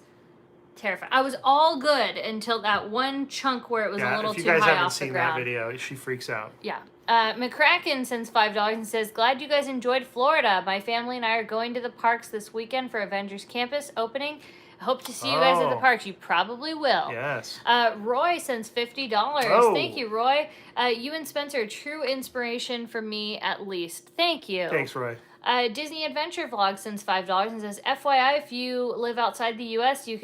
terrifying. I was all good until that one chunk where it was a little too high off the ground. If you guys haven't seen that video, she freaks out. Yeah. McCracken sends $5 and says, glad you guys enjoyed Florida. My family and I are going to the parks this weekend for Avengers Campus opening. I hope to see you guys at the parks. You probably will. Yes. Roy sends $50. Oh. Thank you, Roy. You and Spencer are true inspiration for me, at least. Thank you. Thanks, Roy. Disney Adventure Vlog sends $5 and says, FYI, if you live outside the U.S., you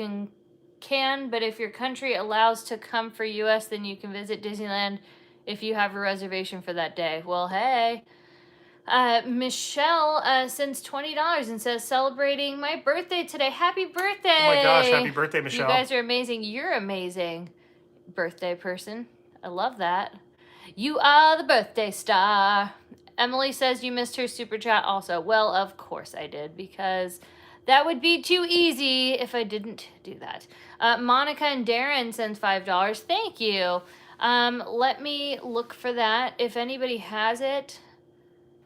can, but if your country allows to come for U.S., then you can visit Disneyland if you have a reservation for that day. Well, hey. Michelle sends $20 and says, celebrating my birthday today. Happy birthday. Oh my gosh, happy birthday, Michelle. You guys are amazing. You're amazing, birthday person. I love that. You are the birthday star. Emily says you missed her super chat also. Well, of course I did, because that would be too easy if I didn't do that. Monica and Darren sends $5. Thank you. Let me look for that. If anybody has it,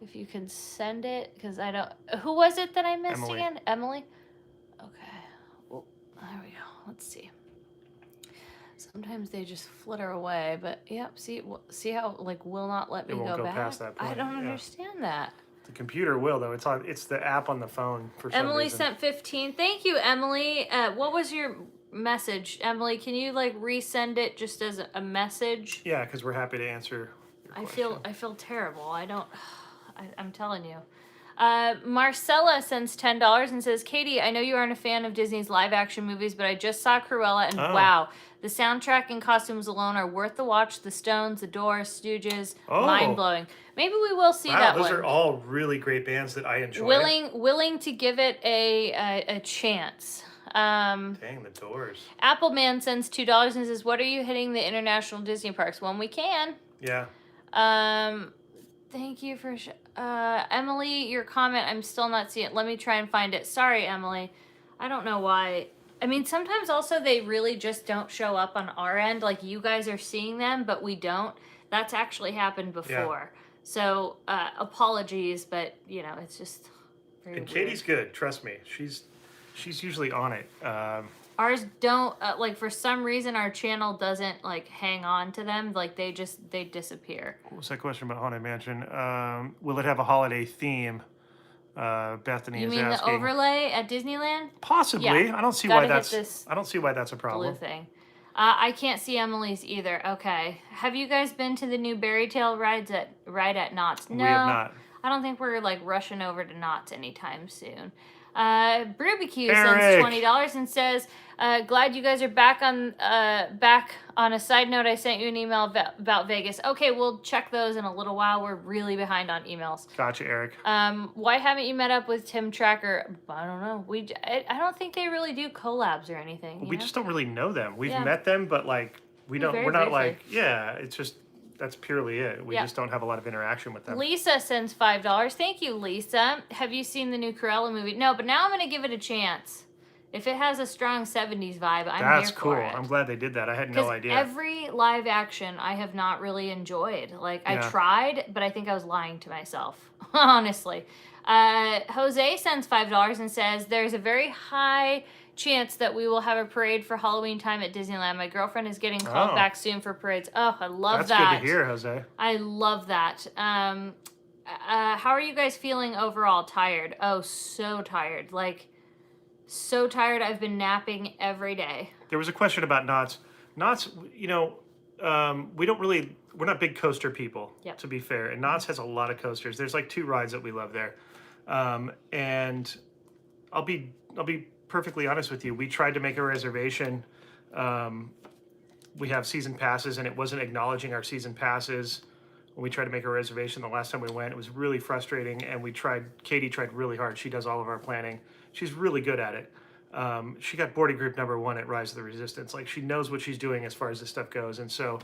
if you can send it, because I don't... Who was it that I missed again? Emily? Okay. Well, there we go. Let's see. Sometimes they just flitter away, but yep, see how, will not let me go back? It won't go past that point. I don't understand that. The computer will, though. It's the app on the phone for some Emily reason. sent 15. Thank you, Emily. What was your message? Emily, can you, resend it just as a message? Yeah, because we're happy to answer your question. I feel terrible. I'm telling you. Marcella sends $10 and says, Katie, I know you aren't a fan of Disney's live-action movies, but I just saw Cruella, and wow, the soundtrack and costumes alone are worth the watch. The Stones, The Doors, Stooges, mind-blowing. Maybe we will see that one. Those are all really great bands that I enjoy. Willing to give it a chance. Dang, The Doors. Appleman sends $2 and says, what are you hitting the international Disney parks? When we can. Yeah. Thank you for... Emily, your comment, I'm still not seeing it. Let me try and find it. Sorry, Emily. I don't know why. I mean, sometimes also they really just don't show up on our end. Like, you guys are seeing them, but we don't. That's actually happened before. Yeah. So, apologies, but, it's just very weird. Katie's good. Trust me. She's usually on it. Ours don't, for some reason, our channel doesn't, hang on to them. They disappear. What was that question about Haunted Mansion? Will it have a holiday theme? Bethany You is mean the asking. overlay at Disneyland? Possibly. Yeah. I don't see Gotta why hit that's. this I don't see why that's a blue problem. thing. I can't see Emily's either. Okay. Have you guys been to the new Berry Tail ride at Knott's? No. We have not. I don't think we're like rushing over to Knott's anytime soon. Brubicue Eric. sends $20 and says, "Glad you guys are back on. Back on a side note, I sent you an email about Vegas. Okay, we'll check those in a little while. We're really behind on emails. Gotcha, Eric. Why haven't you met up with Tim Tracker? I don't know. I don't think they really do collabs or anything. We just don't really know them. We've Yeah. met them, but like we don't. Very We're not briefly. like It's just that's purely it. We Yeah. just don't have a lot of interaction with them. Lisa sends $5. Thank you, Lisa. Have you seen the new Cruella movie? No, but now I'm going to give it a chance. If it has a strong 70s vibe, I'm That's here cool. for it. I'm glad they did that. I had no idea. Every live action I have not really enjoyed. Like, I Yeah. tried, but I think I was lying to myself, honestly. Jose sends $5 and says, "There's a very high chance that we will have a parade for Halloween time at Disneyland. My girlfriend is getting called Oh. back soon for parades." Oh, I love That's that. good to hear, Jose. I love that. How are you guys feeling overall? Tired? Oh, so tired. Like, so tired. I've been napping every day. There was a question about Knott's. Knott's, we're not big coaster people, Yep. to be fair. And Knott's has a lot of coasters. There's like 2 rides that we love there. And I'll be perfectly honest with you. We tried to make a reservation. We have season passes, and it wasn't acknowledging our season passes when we tried to make a reservation the last time we went. It was really frustrating, and Katie tried really hard. She does all of our planning. She's really good at it. She got boarding group number 1 at Rise of the Resistance. Like, she knows what she's doing as far as this stuff goes. And so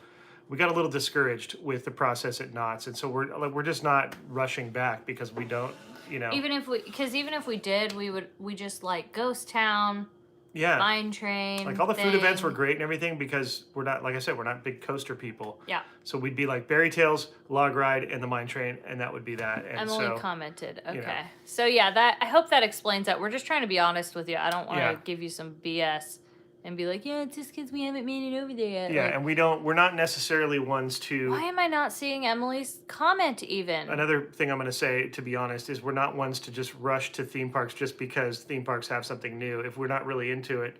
we got a little discouraged with the process at Knott's. And so we're just not rushing back because we don't, Even if we did, we just like Ghost Town, Yeah. Mine Train. Like all the food thing. events were great and everything because we're not, like I said, we're not big coaster people. Yeah. So we'd be like Berry Tales, Log Ride, and the Mine Train, and that would be that. And Emily so, commented. Okay. know. So yeah, I hope that explains that. We're just trying to be honest with you. I don't want to Yeah. give you some BS and be like, yeah, it's just because we haven't made it over there yet. yeah, Like, and we're not necessarily ones to. why am I not seeing Emily's comment even? Another thing I'm going to say, to be honest, is we're not ones to just rush to theme parks just because theme parks have something new. If we're not really into it,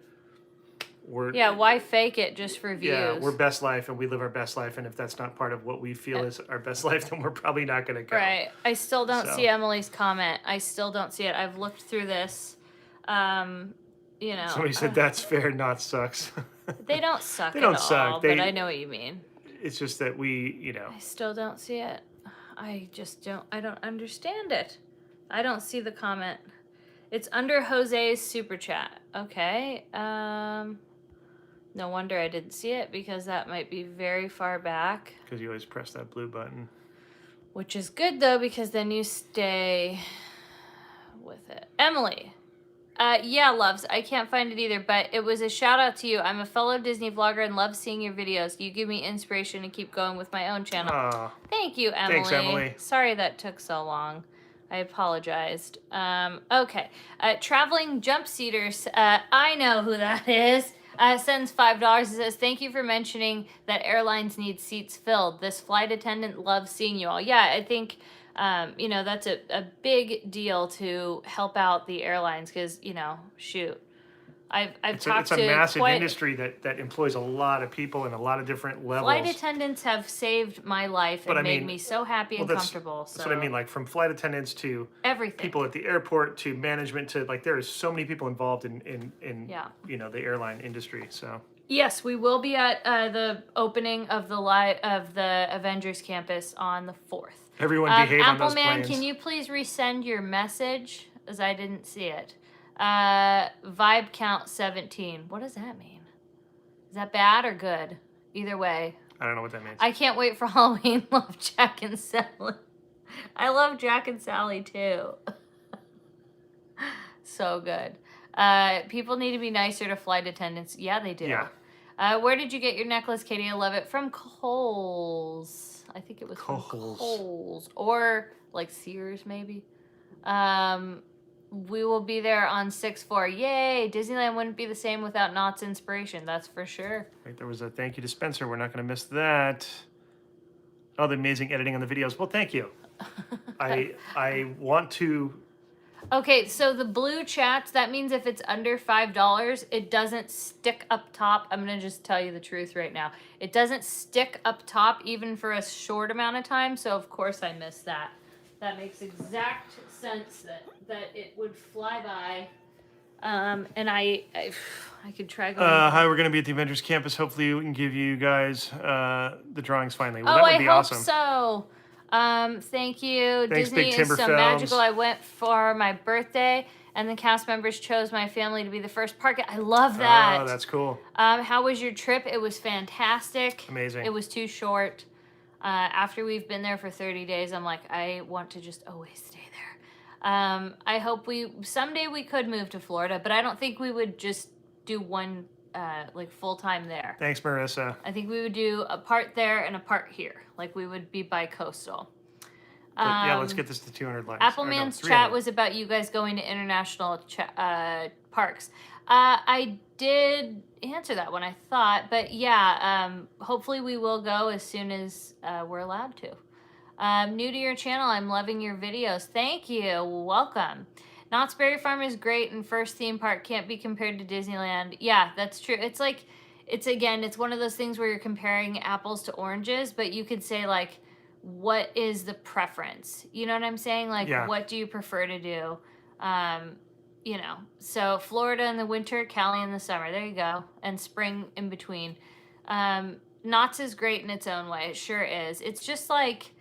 Yeah, why fake it just for views? Yeah, we're best life and we live our best life, and if that's not part of what we feel is our best life, then we're probably not going to go. Right. I still don't So. see Emily's comment. I still don't see it. I've looked through this. Somebody said that's fair, not sucks. They don't suck They don't at suck. all, but I know what you mean. It's just that we. I still don't see it. I don't understand it. I don't see the comment. It's under Jose's super chat. Okay. No wonder I didn't see it because that might be very far back. Because you always press that blue button. Which is good though because then you stay with it. Emily. Yeah, loves. I can't find it either, but it was a shout out to you. I'm a fellow Disney vlogger and love seeing your videos. You give me inspiration to keep going with my own channel. Aw. Thank you, Emily. Thanks, Emily. Sorry that took so long. I apologized. Okay. Traveling Jump Seaters. I know who that is. Sends $5. It says, "Thank you for mentioning that airlines need seats filled. This flight attendant loves seeing you all." Yeah, I think, that's a big deal to help out the airlines because, shoot. I've talked to It's a massive quite, industry that employs a lot of people in a lot of different levels. Flight attendants have saved my life and But I made mean, me so happy and comfortable. That's what I mean. Like from flight attendants to everything. people at the airport to management to like there is so many people involved in the airline industry. So Yes, we will be at the opening of the Avengers Campus on the 4th. Everyone behave on those Appleman, planes. can you please resend your message as I didn't see it? Vibe count 17. What does that mean? Is that bad or good? Either way. I don't know what that means. I can't wait for Halloween. Love Jack and Sally. I love Jack and Sally too. So good. People need to be nicer to flight attendants. Yeah, they do. Yeah. Where did you get your necklace, Katie? I love it. From Kohl's. I think it was from Kohl's. Kohl's. Or like Sears, maybe. We will be there on 6/4. Yay! Disneyland wouldn't be the same without Knott's inspiration. That's for sure. Right, there was a thank you to Spencer. We're not going to miss that. Oh, the amazing editing on the videos. Well, thank you. I want to Okay, so the blue chats, that means if it's under $5, it doesn't stick up top. I'm going to just tell you the truth right now. It doesn't stick up top even for a short amount of time, so of course I missed that. That makes exact sense that it would fly by. And I could try going. Hi, we're going to be at the Avengers Campus. Hopefully we can give you guys the drawings finally. Well, Oh, that would I be hope awesome. so. Thank you. Thanks, Disney Big is Timber so Films. magical. I went for my birthday, and the cast members chose my family to be the first park. I love that. Oh, that's cool. How was your trip? It was fantastic. Amazing. It was too short. After we've been there for 30 days, I'm like, I want to just always stay there. I hope someday we could move to Florida, but I don't think we would just do one like full time there. Thanks, Marissa. I think we would do a part there and a part here. Like we would be bi-coastal. Yeah, let's get this to 200 likes. Appleman's chat was about you guys going to international parks. I did answer that one, I thought. But yeah, hopefully we will go as soon as we're allowed to. New to your channel, I'm loving your videos. Thank you. Welcome. Knott's Berry Farm is great, and first theme park can't be compared to Disneyland. Yeah, that's true. It's like, it's one of those things where you're comparing apples to oranges, but you could say like, what is the preference? You know what I'm saying? Like, Yeah. What do you prefer to do? You know, so Florida in the winter, Cali in the summer. There you go. And spring in between. Knott's is great in its own way. It sure is. It's just like,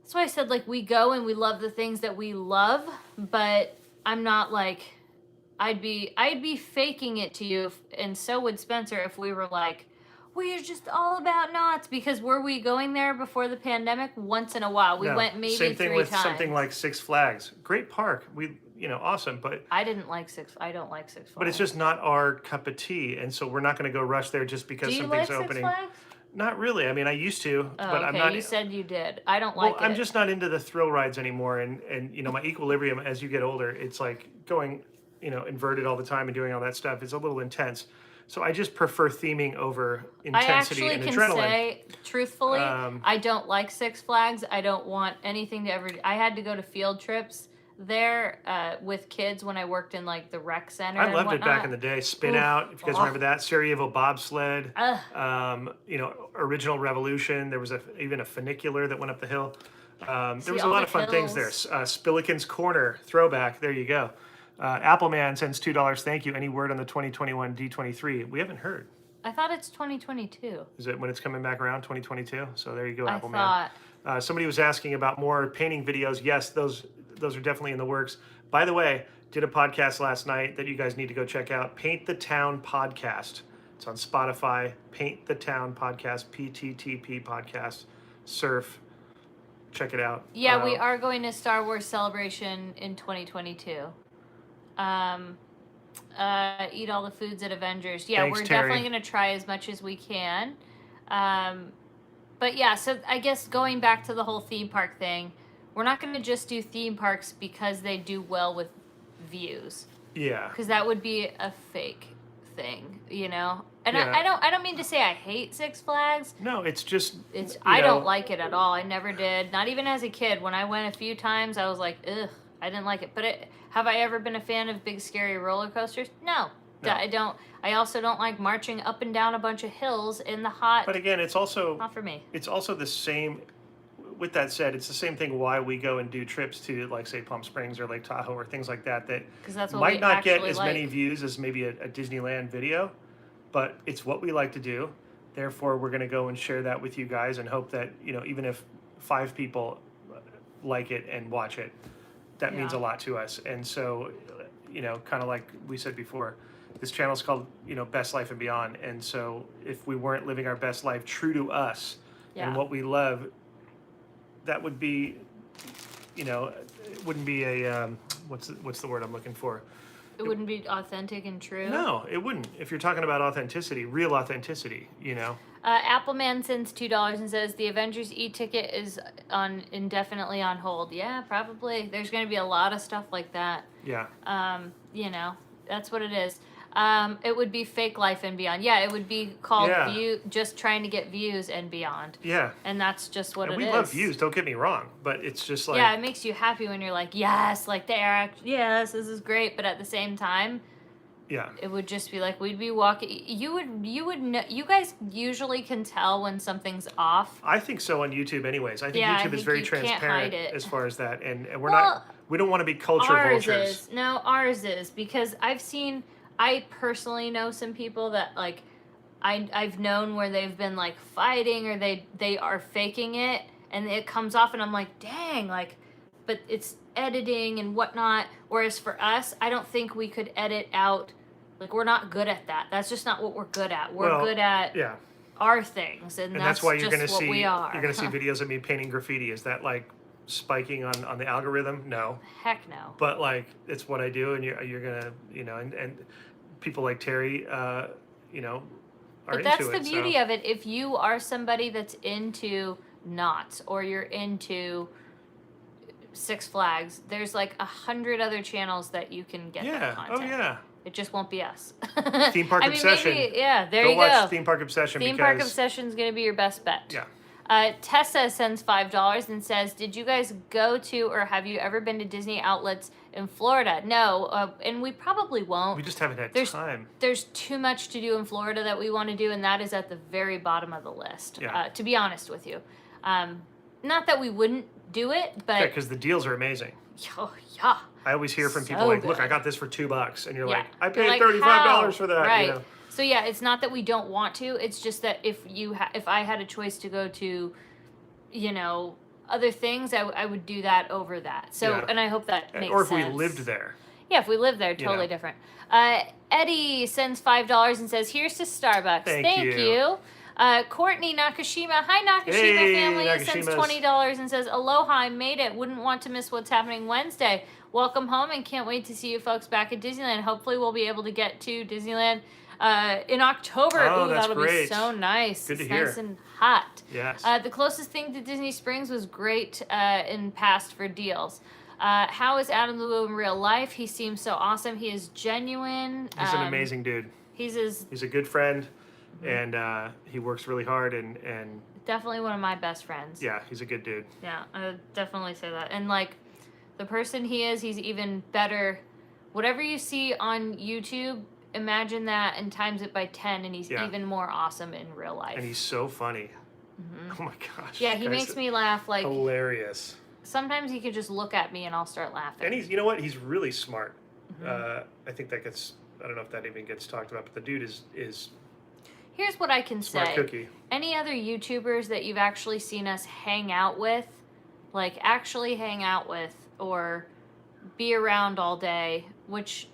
that's why I said, like, we go and we love the things that we love, but I'm not like, I'd be faking it to you, and so would Spencer if we were like, we're just all about Knott's, because were we going there before the pandemic? Once in a while. We went maybe 3 times. Same thing with something like Six Flags. Great park. Awesome, but I don't like Six Flags. But it's just not our cup of tea, and so we're not going to go rush there just because something's Do you like opening. Six Flags? Not really. I mean, I used to, Oh, but okay. I'm not. You said you did. I don't like it. I'm just not into the thrill rides anymore, and you know, my equilibrium as you get older, it's like going, you know, inverted all the time and doing all that stuff is a little intense. So I just prefer theming over intensity and adrenaline. I actually can say, truthfully, I don't like Six Flags. I don't want anything to ever. I had to go to field trips there with kids when I worked in like the rec center. I loved it back in the day. Spin Out, if you guys remember that. Sarajevo bobsled. You know, Original Revolution. There was even a funicular that went up the hill. There was a lot of fun things there. Spillikin's Corner, throwback. There you go. Appleman sends $2. Thank you. Any word on the 2021 D23? We haven't heard. I thought it's 2022. Is it when it's coming back around, 2022? So there you go, Appleman. I thought. Somebody was asking about more painting videos. Yes, those are definitely in the works. By the way, did a podcast last night that you guys need to go check out. Paint the Town Podcast. It's on Spotify. Paint the Town Podcast, PTTP Podcast. Surf. Check it out. Yeah, we are going to Star Wars Celebration in 2022. Eat all the foods at Avengers. Yeah, Thanks, we're Terry. definitely going to try as much as we can. But yeah, so I guess going back to the whole theme park thing, we're not going to just do theme parks because they do well with views. Yeah. Because that would be a fake thing, you know? And Yeah. I don't mean to say I hate Six Flags. No, it's just... I don't like it at all. I never did. Not even as a kid. When I went a few times, I was like, ugh, I didn't like it. But have I ever been a fan of big, scary roller coasters? No. I don't. I also don't like marching up and down a bunch of hills in the hot... But again, it's also... Not for me. It's also the same... With that said, it's the same thing why we go and do trips to, like, say, Palm Springs or Lake Tahoe or things like that that's what might we not get actually as many views as maybe a Disneyland video, but it's what we like to do. Therefore, we're going to go and share that with you guys and hope that, you know, even if 5 people like it and watch it, that means a lot to us. And so, you know, kind of like we said before, this channel is called, you know, Best Life and Beyond. And so if we weren't living our best life true to us and what we love, that would be, you know, it wouldn't be a, what's the word I'm looking for? It wouldn't be authentic and true? No, it wouldn't. If you're talking about authenticity, real authenticity, you know. Appleman sends $2 and says the Avengers e-ticket is indefinitely on hold. Yeah, probably. There's going to be a lot of stuff like that. Yeah. You know, that's what it is. It would be Fake Life and Beyond. Yeah, it would be called Yeah. View, just trying to get views and beyond. Yeah. And that's just what And it is. we love views, don't get me wrong, but it's just like Yeah, it makes you happy when you're like, yes, like yes, this is great. But at the same time, yeah. it would just be like we'd be walking. You would know. You guys usually can tell when something's off. I think so on YouTube, anyways. I think Yeah, I YouTube is think very you can't transparent hide it. as far as that, and we're Well, not. We don't want to be culture Ours vultures. is ours is because I personally know some people that like I've known where they've been like fighting or they are faking it and it comes off and I'm like, dang, like, but it's editing and whatnot. Whereas for us, I don't think we could edit out. Like, we're not good at that. That's just not what we're good at. We're good at yeah. our things, and that's why you're just going to what see we are. you're going to see videos of me painting graffiti. Is that like spiking on the algorithm? No. Heck no. But like it's what I do, and you're gonna and people like Terry, are But that's into the it, beauty so. of it. If you are somebody that's into knots or you're into Six Flags, there's like 100 other channels that you can get that content. Oh yeah. It just won't be us. Theme Park Obsession. Maybe, yeah, there Go you watch go. Theme Park Obsession. Theme Park Obsession is going to be your best bet. Yeah. Tessa sends $5 and says, did you guys go to or have you ever been to Disney outlets in Florida? No, and we probably won't. We just haven't had time. There's too much to do in Florida that we want to do, and that is at the very bottom of the list, to be honest with you. Not that we wouldn't do it, but... Yeah, because the deals are amazing. Oh, yeah. I always hear from So people like, good. look, I got this for $2. And you're Yeah. like, I You're paid like, $35 how? for that. Right. You know? So yeah, it's not that we don't want to. It's just that if I had a choice to go to, other things, I would do that over that. So, Yeah. and I hope that makes sense. Or if we lived there. Yeah, if we lived there, totally different. Eddie sends $5 and says, here's to Starbucks. Thank you. Courtney Nakashima, hi Nakashima Hey, family, sends Nakashimas. $20 and says, aloha, I made it. Wouldn't want to miss what's happening Wednesday. Welcome home and can't wait to see you folks back at Disneyland. Hopefully we'll be able to get to Disneyland in October. Oh, Ooh, that's that'll great. be so nice. Good to It's hear. nice and hot. Yes. The closest thing to Disney Springs was great in past for deals. How is Adam Lou in real life? He seems so awesome. He is genuine. He's an amazing dude. He's a good friend, and he works really hard, and definitely one of my best friends. yeah, he's a good dude. Yeah, I would definitely say that. And like the person he is, he's even better. Whatever you see on YouTube, imagine that and times it by 10, and he's even more awesome in real life. And he's so funny. Oh my gosh. Yeah, he Guys, makes me laugh. Like hilarious. sometimes he could just look at me and I'll start laughing. And you know what? He's really smart. I think that gets. I don't know if that even gets talked about, but the dude is Here's what I can smart say. cookie. Any other YouTubers that you've actually seen us hang out with, like actually hang out with or be around all day, which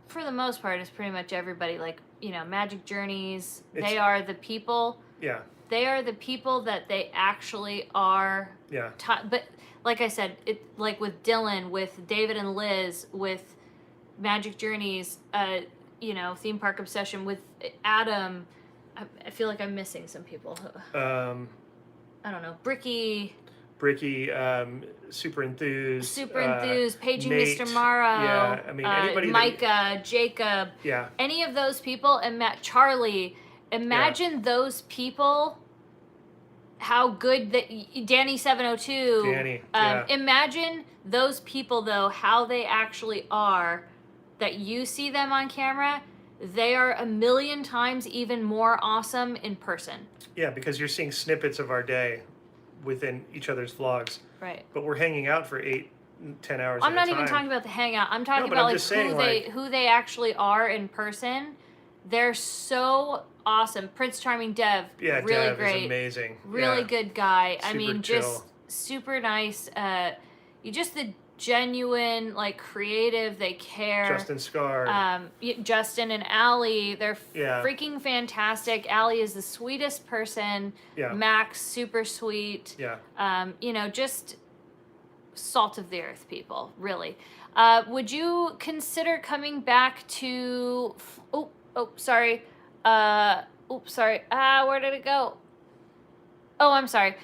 for the most part is pretty much everybody, like, Magic Journeys, they are the people. Yeah. They are the people that they actually are. Yeah. But like I said, like with Dylan, with David and Liz, with Magic Journeys, Theme Park Obsession, with Adam. I feel like I'm missing some people. I don't know. Bricky, Super Enthused. Super Enthused, Paging Nate, Mr. Morrow. Yeah, I mean anybody. Micah, Jacob. Yeah. Any of those people, and Charlie. Imagine those people. How good that Danny 702. Danny. Yeah. Imagine those people though, how they actually are. That you see them on camera, they are a million times even more awesome in person. Yeah, because you're seeing snippets of our day within each other's vlogs. Right. But we're hanging out for 8-10 hours. I'm at not a even time. talking about the hangout. I'm talking No, but about I'm like just saying, who they actually are in person. They're so awesome. Prince Charming Dev, Yeah, really Dev great. is amazing. Really Yeah. good guy. I Super mean, chill. just super nice. You just the genuine, like creative. They care. Justin Scar. Justin and Allie, they're Yeah. freaking fantastic. Allie is the sweetest person. Yeah. Max, super sweet. Yeah. Just salt of the earth people, really. Would you consider coming back to? Sorry. Where did it go? Oh, I'm sorry.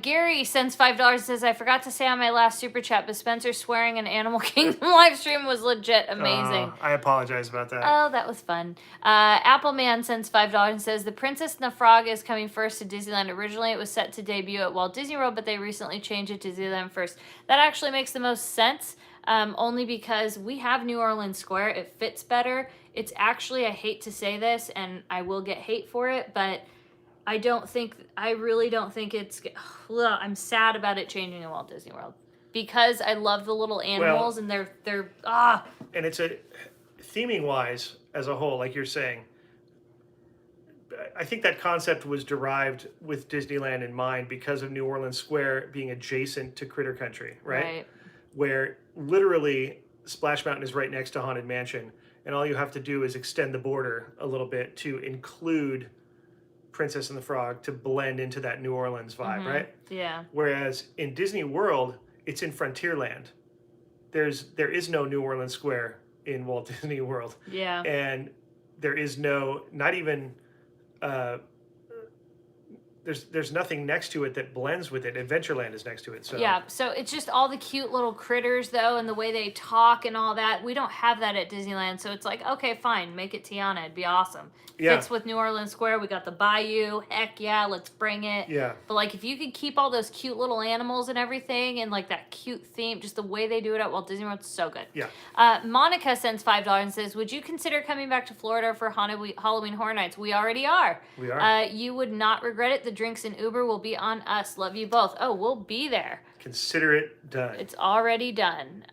Gary sends $5, says, I forgot to say on my last super chat, but Spencer swearing in Animal Kingdom live stream was legit amazing. I apologize about that. Oh, that was fun. Appleman sends $5 and says, The Princess and the Frog is coming first to Disneyland. Originally, it was set to debut at Walt Disney World, but they recently changed it to Disneyland first. That actually makes the most sense, only because we have New Orleans Square. It fits better. It's actually, I hate to say this, and I will get hate for it, but I really don't think it's, I'm sad about it changing in Walt Disney World. Because I love the little animals, and they're. And it's theming wise, as a whole, like you're saying, I think that concept was derived with Disneyland in mind because of New Orleans Square being adjacent to Critter Country, right? Where literally Splash Mountain is right next to Haunted Mansion, and all you have to do is extend the border a little bit to include Princess and the Frog to blend into that New Orleans vibe, right? Yeah. Whereas in Disney World, it's in Frontierland. There is no New Orleans Square in Walt Disney World. Yeah. And there is not even there's nothing next to it that blends with it. Adventureland is next to it. So yeah, so it's just all the cute little critters though, and the way they talk and all that. We don't have that at Disneyland, so it's like, okay, fine, make it Tiana. It'd be awesome. Yeah. Fits with New Orleans Square. We got the Bayou. Heck yeah, let's bring it. Yeah. But like, if you could keep all those cute little animals and everything, and like that cute theme, just the way they do it at Walt Disney World, it's so good. Yeah. Monica sends $5 and says, "Would you consider coming back to Florida for Halloween Horror Nights? We already are. We are. You would not regret it. The drinks and Uber will be on us. Love you both." Oh, we'll be there. Consider it done. It's already done.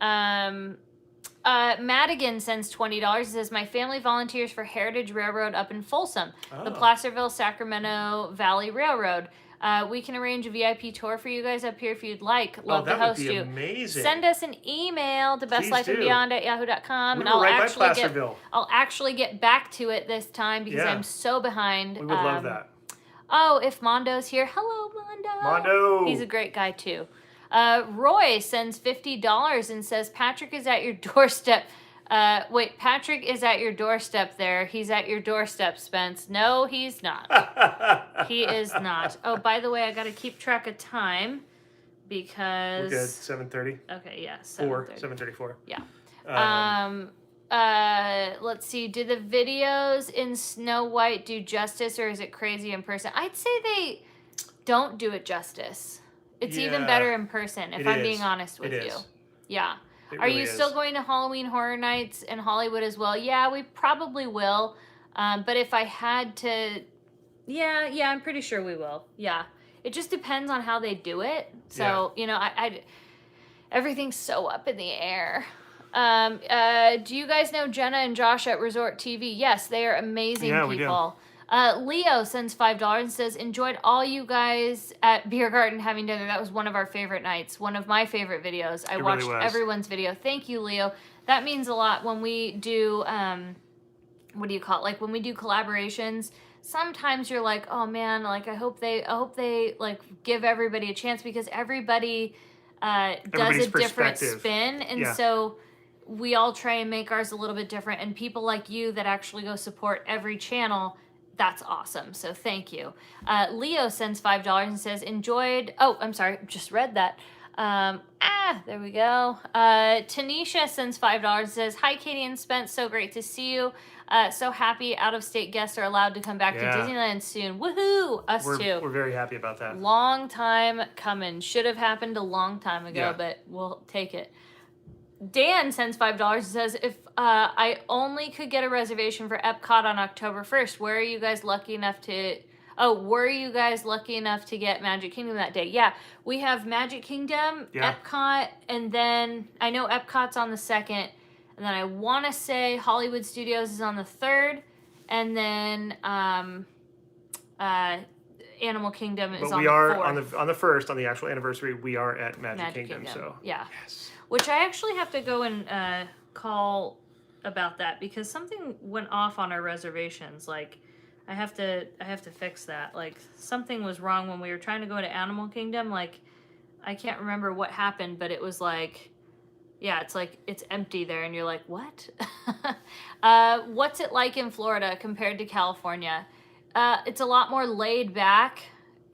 Madigan sends $20 and says, "My family volunteers for Heritage Railroad up in Folsom, the Placerville Sacramento Valley Railroad. We can arrange a VIP tour for you guys up here if you'd like. Love to host you. Amazing. Send us an email to bestlifeandbeyond@yahoo.com, and I'll actually get back to it this time because I'm so behind. We would love that. Oh, if Mondo's here, hello Mondo. Mondo. He's a great guy too. Roy sends $50 and says, "Patrick is at your doorstep." Wait, Patrick is at your doorstep there. He's at your doorstep, Spence. No, he's not. He is not. Oh, by the way, I got to keep track of time because... We're good. 7:30? Okay, yeah. 7:30. 7:34. Yeah. Let's see. Do the videos in Snow White do justice, or is it crazy in person? I'd say they don't do it justice. It's even better in person, if I'm being honest with you. Yeah. Are you still going to Halloween Horror Nights in Hollywood as well? Yeah, we probably will. But if I had to... Yeah, I'm pretty sure we will. Yeah. It just depends on how they do it. So, you know, everything's so up in the air. Do you guys know Jenna and Josh at Resort TV? Yes, they are amazing people. We do. Leo sends $5 and says, "Enjoyed all you guys at Beer Garden having dinner. That was one of our favorite nights. One of my favorite videos. I watched everyone's video." Thank you, Leo. That means a lot when we do, what do you call it? Like when we do collaborations, sometimes you're like, oh man, like I hope they like give everybody a chance, because everybody does a different spin. And so we all try and make ours a little bit different. And people like you that actually go support every channel, that's awesome. So thank you. Leo sends $5 and says, "Enjoyed." Oh, I'm sorry. Just read that. There we go. Tanisha sends $5 and says, "Hi, Katie and Spence. So great to see you. So happy out-of-state guests are allowed to come back to Disneyland soon. Woohoo! Us too. We're very happy about that. Long time coming. Should have happened a long time ago, but we'll take it." Dan sends $5 and says, "If I only could get a reservation for Epcot on October 1st, were you guys lucky enough to get Magic Kingdom that day?" Yeah, we have Magic Kingdom, Epcot, and then I know Epcot's on the 2nd, and then I want to say Hollywood Studios is on the 3rd, and then Animal Kingdom is on the 4th. on the 1st, on the actual anniversary, we are at Magic Kingdom. So yes. Which I actually have to go and call about that, because something went off on our reservations. Like, I have to fix that. Like, something was wrong when we were trying to go to Animal Kingdom. Like, I can't remember what happened, but it was like, it's like it's empty there, and you're like, what? What's it like in Florida compared to California? It's a lot more laid back.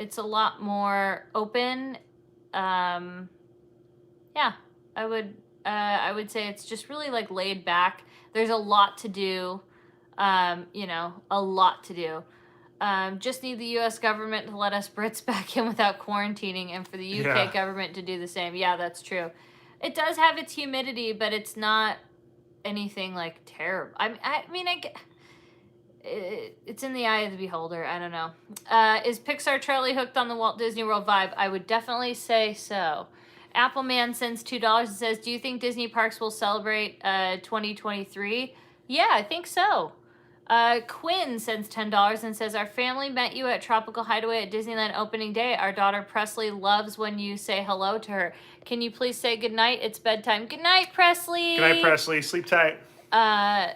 It's a lot more open. Yeah, I would say it's just really like laid back. There's a lot to do. You know, a lot to do. Just need the U.S. government to let us Brits back in without quarantining, and for the U.K. government to do the same. Yeah, that's true. It does have its humidity, but it's not anything like terrible. I mean, it's in the eye of the beholder. I don't know. Is Pixar Charlie hooked on the Walt Disney World vibe? I would definitely say so. Appleman sends $2 and says, do you think Disney parks will celebrate 2023? Yeah, I think so. Quinn sends $10 and says, our family met you at Tropical Hideaway at Disneyland opening day. Our daughter Presley loves when you say hello to her. Can you please say goodnight? It's bedtime. Good night, Presley. Good night, Presley. Sleep tight.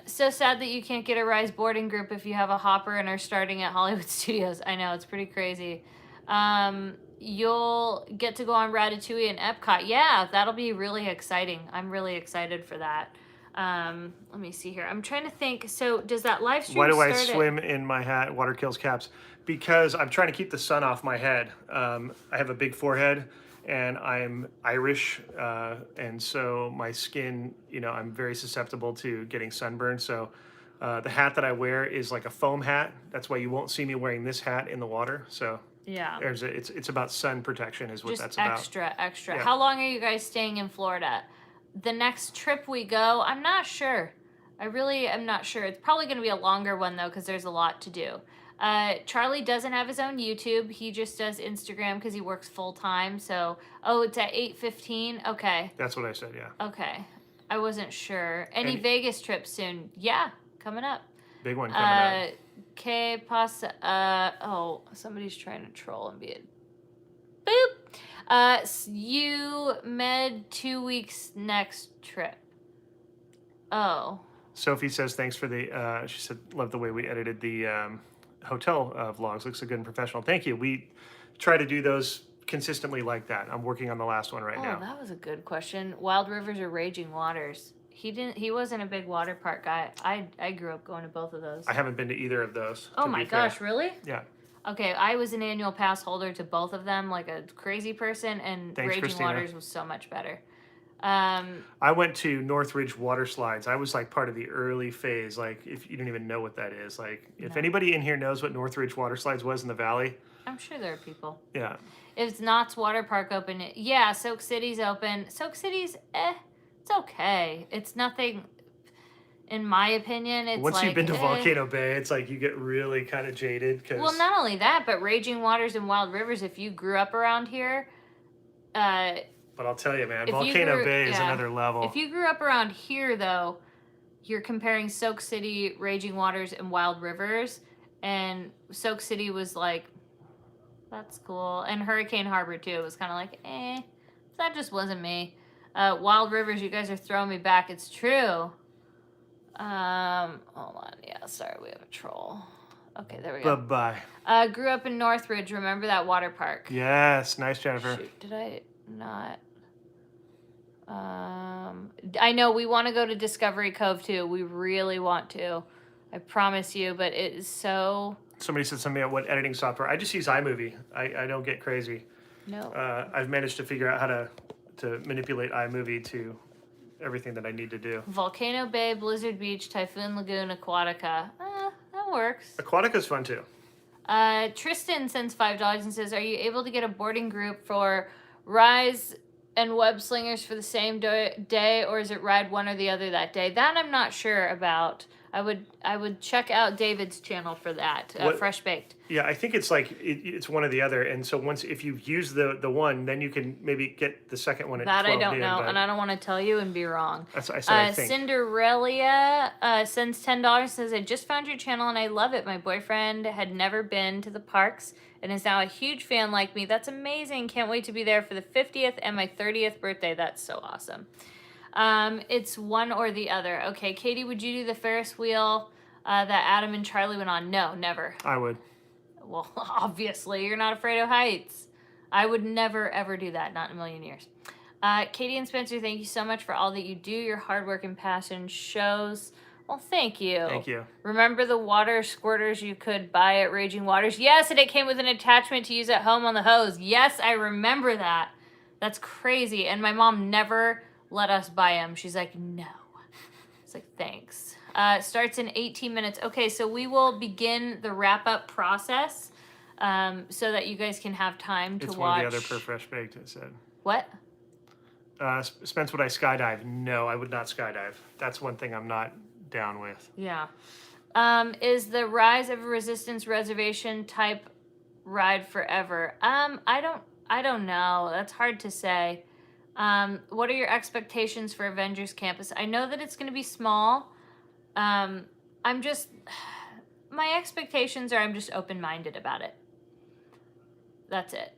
So sad that you can't get a Rise boarding group if you have a Hopper and are starting at Hollywood Studios. I know, it's pretty crazy. You'll get to go on Ratatouille and Epcot. Yeah, that'll be really exciting. I'm really excited for that. Let me see here. I'm trying to think. So does that live stream Why do I swim in my hat? Water kills caps. Because I'm trying to keep the sun off my head. I have a big forehead and I'm Irish. And so my skin, you know, I'm very susceptible to getting sunburned. So the hat that I wear is like a foam hat. That's why you won't see me wearing this hat in the water. So yeah, it's about sun protection is what just that's about. Extra. Yeah. How long are you guys staying in Florida? The next trip we go, I'm not sure. I really am not sure. It's probably going to be a longer one, though, because there's a lot to do. Charlie doesn't have his own YouTube. He just does Instagram because he works full-time. So, it's at 8:15? Okay. That's what I said, yeah. Okay. I wasn't sure. Any Vegas trips soon? Yeah, coming up. Big one coming up. Que pasa? Somebody's trying to troll and be a boop. You med 2 weeks next trip. Oh. Sophie says thanks for the. She said love the way we edited the hotel vlogs. Looks so good and professional. Thank you. We try to do those consistently like that. I'm working on the last one right now. Oh, that was a good question. Wild Rivers or Raging Waters? He wasn't a big water park guy. I grew up going to both of those. I haven't been to either of those. Oh my gosh, really? Yeah. Okay, I was an annual pass holder to both of them, like a crazy person, and Thanks, Raging Christina. Waters was so much better. I went to Northridge water slides. I was like part of the early phase. Like if you don't even know what that is, like if anybody in here knows what Northridge water slides was in the valley, I'm sure there are people. Yeah. If Knott's Water Park open, yeah, Soak City's open. Soak City's, it's okay. It's nothing. In my opinion, it's once like, you've been to Volcano Bay, it's like you get really kind of jaded. Cause well, not only that, but Raging Waters and Wild Rivers, if you grew up around here. But I'll tell you, man, Volcano Bay is another level. If you grew up around here, though, you're comparing Soak City, Raging Waters, and Wild Rivers. And Soak City was like, that's cool. And Hurricane Harbor, too. It was kind of like, that just wasn't me. Wild Rivers, you guys are throwing me back. It's true. Hold on. Yeah, sorry, we have a troll. Okay, there we go. Bye-bye. Grew up in Northridge. Remember that water park? Yes, nice, Jennifer. Shoot, did I not? I know we want to go to Discovery Cove, too. We really want to. I promise you, but it is so... Somebody said something about what editing software. I just use iMovie. I don't get crazy. No. I've managed to figure out how to manipulate iMovie to everything that I need to do. Volcano Bay, Blizzard Beach, Typhoon Lagoon, Aquatica. That works. Aquatica's fun too. Tristan sends $5 and says, are you able to get a boarding group for Rise and Web Slingers for the same day, or is it ride one or the other that day? That I'm not sure about. I would check out David's channel for that. Fresh Baked. Yeah, I think it's like it's one or the other, and so if you use the one, then you can maybe get the second one at that 12 I don't know, but and I don't want to tell you and be wrong. That's what I said. I think. Cinderella sends $10. Says, I just found your channel and I love it. My boyfriend had never been to the parks and is now a huge fan like me. That's amazing. Can't wait to be there for the 50th and my 30th birthday. That's so awesome. It's one or the other. Okay, Katie, would you do the Ferris wheel that Adam and Charlie went on? No, never. I would. Well, obviously, you're not afraid of heights. I would never, ever do that. Not in a million years. Katie and Spencer, thank you so much for all that you do. Your hard work and passion shows Well, thank you. Thank you. Remember the water squirters you could buy at Raging Waters? Yes, and it came with an attachment to use at home on the hose. Yes, I remember that. That's crazy. And my mom never let us buy them. She's like, no. It's like, thanks. It starts in 18 minutes. Okay, so we will begin the wrap-up process so that you guys can have time to watch. It's one of the other per fresh baked, it said. What? Spence, would I skydive? No, I would not skydive. That's one thing I'm not down with. Yeah. Is the Rise of Resistance reservation type ride forever? I don't know. That's hard to say. What are your expectations for Avengers Campus? I know that it's going to be small. My expectations are I'm just open-minded about it. That's it.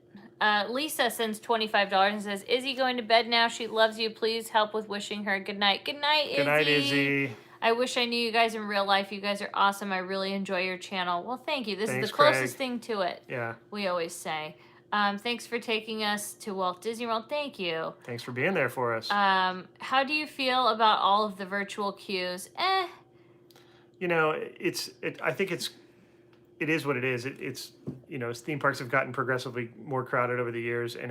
Lisa sends $25 and says, Izzy going to bed now. She loves you. Please help with wishing her good night. Good night, Izzy. Good night, Izzy. I wish I knew you guys in real life. You guys are awesome. I really enjoy your channel. Well, thank you. This Thanks, is the closest Craig. thing to it. Yeah. We always say. Thanks for taking us to Walt Disney World. Thank you. Thanks for being there for us. How do you feel about all of the virtual queues? You know, I think it is what it is. It's you know, theme parks have gotten progressively more crowded over the years, and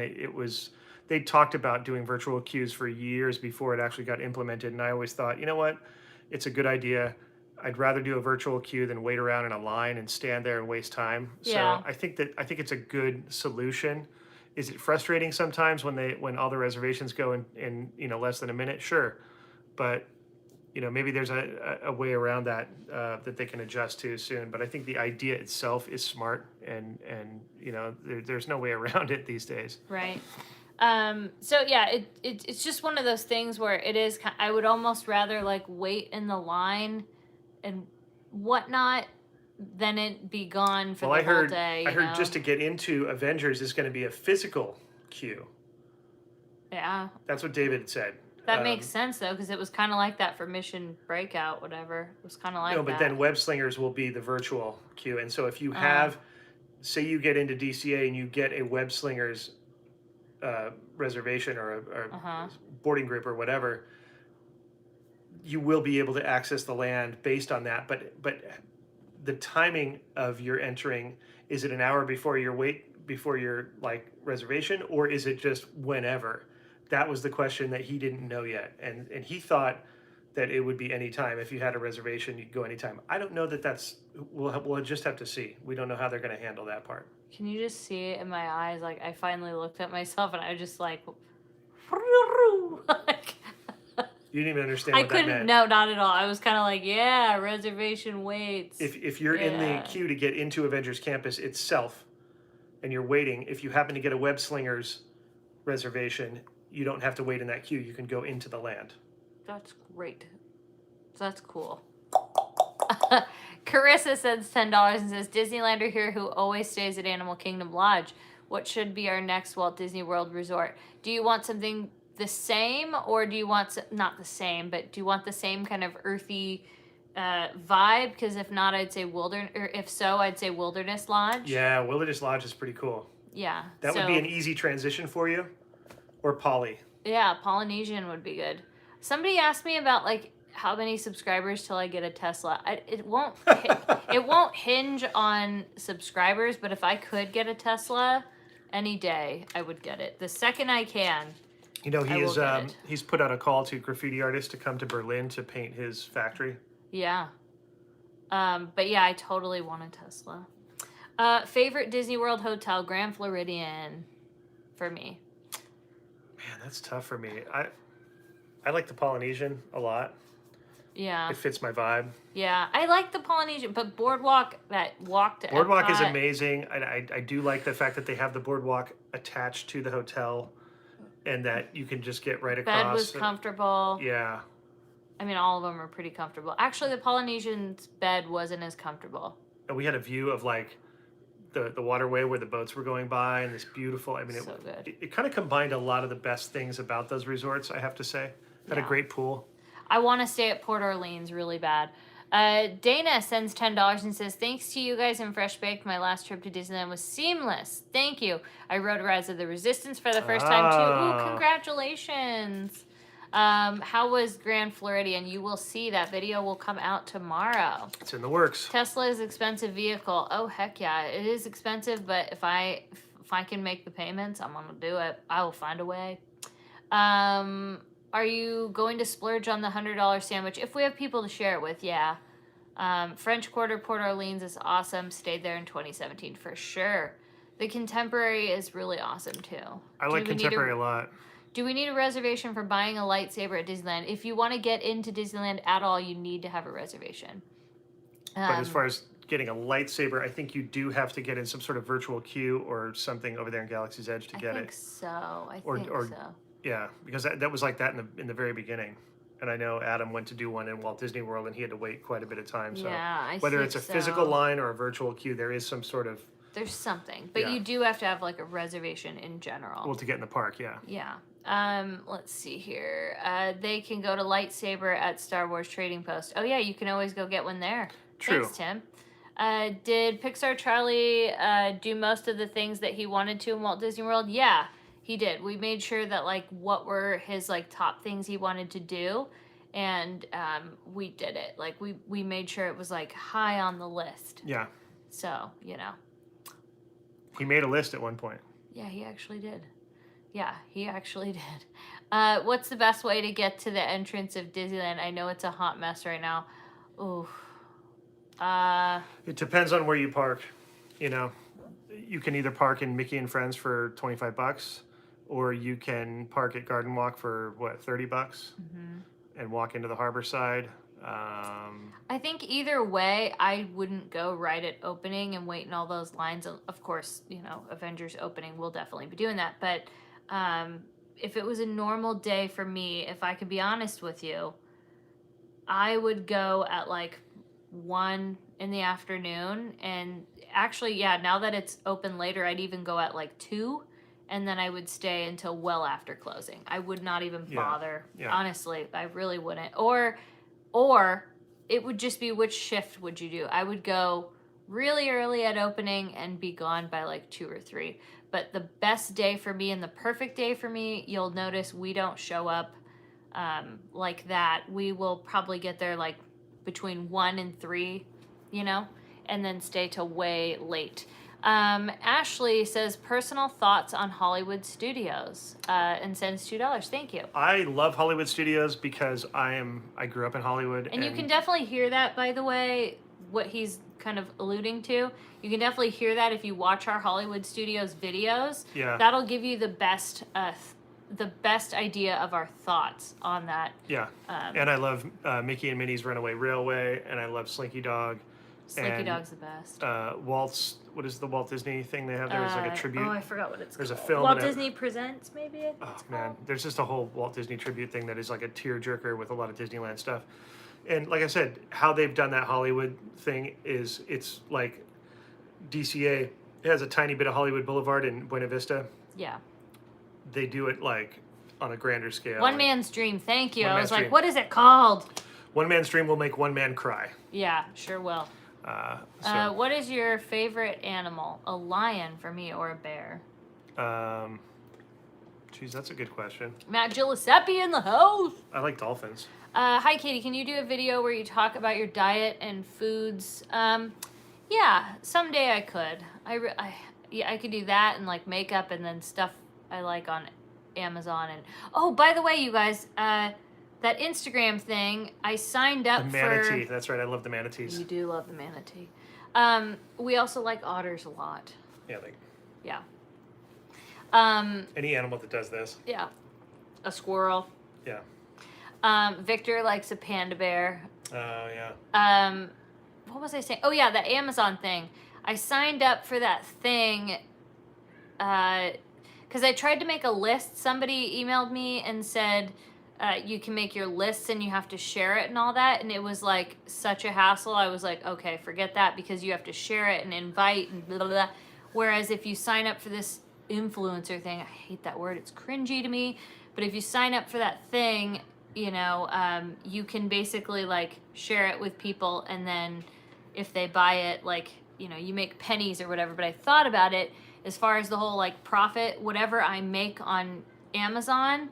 they talked about doing virtual queues for years before it actually got implemented. And I always thought, you know what, it's a good idea. I'd rather do a virtual queue than wait around in a line and stand there and waste time. Yeah. So I think it's a good solution. Is it frustrating sometimes when all the reservations go in you know, less than a minute? Sure, but you know, maybe there's a way around that that they can adjust to soon. But I think the idea itself is smart, and you know, there's no way around it these days. Right. So yeah, it's just one of those things where it is. I would almost rather like wait in the line and whatnot than it be gone for the whole day. I heard just to get into Avengers is going to be a physical queue. Yeah. That's what David said. That makes sense, though, because it was kind of like that for Mission Breakout, whatever. It was kind of like that. No, but then Web Slingers will be the virtual queue. And so if you have, say you get into DCA and you get a Web Slingers reservation or a boarding group or whatever, you will be able to access the land based on that. But the timing of your entering, is it an hour before your like reservation, or is it just whenever? That was the question that he didn't know yet. And he thought that it would be any time. If you had a reservation, you'd go anytime. I don't know that we'll just have to see. We don't know how they're going to handle that part. Can you just see it in my eyes? Like, I finally looked at myself and I was just like, You didn't even understand what that meant. I couldn't, no, not at all. I was kind of like, yeah, reservation waits. If you're in the queue to get into Avengers Campus itself and you're waiting, if you happen to get a Web Slingers reservation, you don't have to wait in that queue. You can go into the land. That's great. That's cool. Carissa sends $10 and says, Disneylander here who always stays at Animal Kingdom Lodge. What should be our next Walt Disney World resort? Do you want something the same, or do you want, not the same, but do you want the same kind of earthy vibe? Because if not, I'd say if so, I'd say Wilderness Lodge. Yeah, Wilderness Lodge is pretty cool. Yeah. That would be an easy transition for you. Or Poly. Yeah, Polynesian would be good. Somebody asked me about like how many subscribers till I get a Tesla. It won't hinge on subscribers, but if I could get a Tesla any day, I would get it. The second I can. You know, he's put out a call to graffiti artists to come to Berlin to paint his factory. Yeah. But yeah, I totally want a Tesla. Favorite Disney World hotel, Grand Floridian for me. Man, that's tough for me. I like the Polynesian a lot. Yeah. It fits my vibe. Yeah, I like the Polynesian, but Boardwalk, that walk to Boardwalk Epcot, is amazing. I do like the fact that they have the Boardwalk attached to the hotel and that you can just get right across. Bed was comfortable. Yeah. I mean, all of them are pretty comfortable. Actually, the Polynesian's bed wasn't as comfortable. And we had a view of like the waterway where the boats were going by, and this beautiful, I mean, so good. It kind of combined a lot of the best things about those resorts, I have to say. Had a great pool. I want to stay at Port Orleans really bad. Dana sends $10 and says, thanks to you guys in Fresh Baked, my last trip to Disneyland was seamless. Thank you. I rode Rise of the Resistance for the first time too. Ooh, congratulations. How was Grand Floridian? You will see that video will come out tomorrow. It's in the works. Tesla is expensive vehicle. Oh heck yeah, it is expensive. But if I can make the payments, I'm gonna do it. I will find a way. Are you going to splurge on the $100 sandwich if we have people to share it with? Yeah. French Quarter, Port Orleans is awesome. Stayed there in 2017 for sure. The Contemporary is really awesome too. I like Contemporary a lot. Do we need a reservation for buying a lightsaber at Disneyland? If you want to get into Disneyland at all, you need to have a reservation. But as far as getting a lightsaber, I think you do have to get in some sort of virtual queue or something over there in Galaxy's Edge to get it. I think so. Yeah, because that was like that in the very beginning. And I know Adam went to do one in Walt Disney World, and he had to wait quite a bit of time. So yeah, whether it's a physical line or a virtual queue, there is some sort of... There's something. But you do have to have like a reservation in general. Well, to get in the park, yeah. Yeah. Let's see here. They can go to lightsaber at Star Wars Trading Post. Oh yeah, you can always go get one there. True. Thanks, Tim. Did Pixar Charlie do most of the things that he wanted to in Walt Disney World? Yeah, he did. We made sure that like what were his like top things he wanted to do, and we did it. Like we made sure it was like high on the list. Yeah. So, you know. He made a list at one point. Yeah, he actually did. Yeah, he actually did. What's the best way to get to the entrance of Disneyland? I know it's a hot mess right now. Ooh. It depends on where you park. You know, you can either park in Mickey and Friends for $25, or you can park at Garden Walk for what, $30, and walk into the harbor side. I think either way, I wouldn't go right at opening and wait in all those lines. Of course, you know, Avengers opening, we'll definitely be doing that. But if it was a normal day for me, if I could be honest with you, I would go at like 1 in the afternoon. And actually, yeah, now that it's open later, I'd even go at like 2. And then I would stay until well after closing. I would not even bother. Yeah. Honestly, I really wouldn't. Or it would just be which shift would you do? I would go really early at opening and be gone by like 2 or 3. But the best day for me and the perfect day for me, you'll notice we don't show up like that. We will probably get there like between 1 and 3, you know, and then stay till way late. Ashley says personal thoughts on Hollywood Studios and sends $2. Thank you. I love Hollywood Studios because I grew up in Hollywood. And you can definitely hear that, by the way, what he's kind of alluding to. You can definitely hear that if you watch our Hollywood Studios videos. Yeah. That'll give you the best idea of our thoughts on that. Yeah. And I love Mickey and Minnie's Runaway Railway, and I love Slinky Dog. Slinky Dog's the best. What is the Walt Disney thing they have there? It's like a tribute. Oh, I forgot what it's There's called. a film. Walt Disney Presents, maybe? Oh, man. There's just a whole Walt Disney tribute thing that is like a tearjerker with a lot of Disneyland stuff. And like I said, how they've done that Hollywood thing is it's like DCA. It has a tiny bit of Hollywood Boulevard in Buena Vista. Yeah. They do it like on a grander scale. One Man's Dream. Thank you. I was Dream. like, what is it called? One Man's Dream will make one man cry. Yeah, sure will. What is your favorite animal? A lion for me, or a bear? Geez, that's a good question. Matt Giuseppe in the house. I like dolphins. Hi, Katie. Can you do a video where you talk about your diet and foods? Yeah, someday I could. I could do that and like makeup and then stuff I like on Amazon. And oh, by the way, you guys, that Instagram thing, I signed up for... The manatee. That's right. I love the manatees. You do love the manatee. We also like otters a lot. Yeah. Yeah. Any animal that does this. Yeah. A squirrel. Yeah. Victor likes a panda bear. Oh, yeah. What was I saying? Oh, yeah, the Amazon thing. I signed up for that thing because I tried to make a list. Somebody emailed me and said... you can make your lists and you have to share it and all that. And it was like such a hassle. I was like, okay, forget that because you have to share it and invite and blah, blah, blah. Whereas if you sign up for this influencer thing, I hate that word. It's cringy to me. But if you sign up for that thing, you know, you can basically like share it with people. And then if they buy it, like, you know, you make pennies or whatever. But I thought about it as far as the whole like profit, whatever I make on Amazon,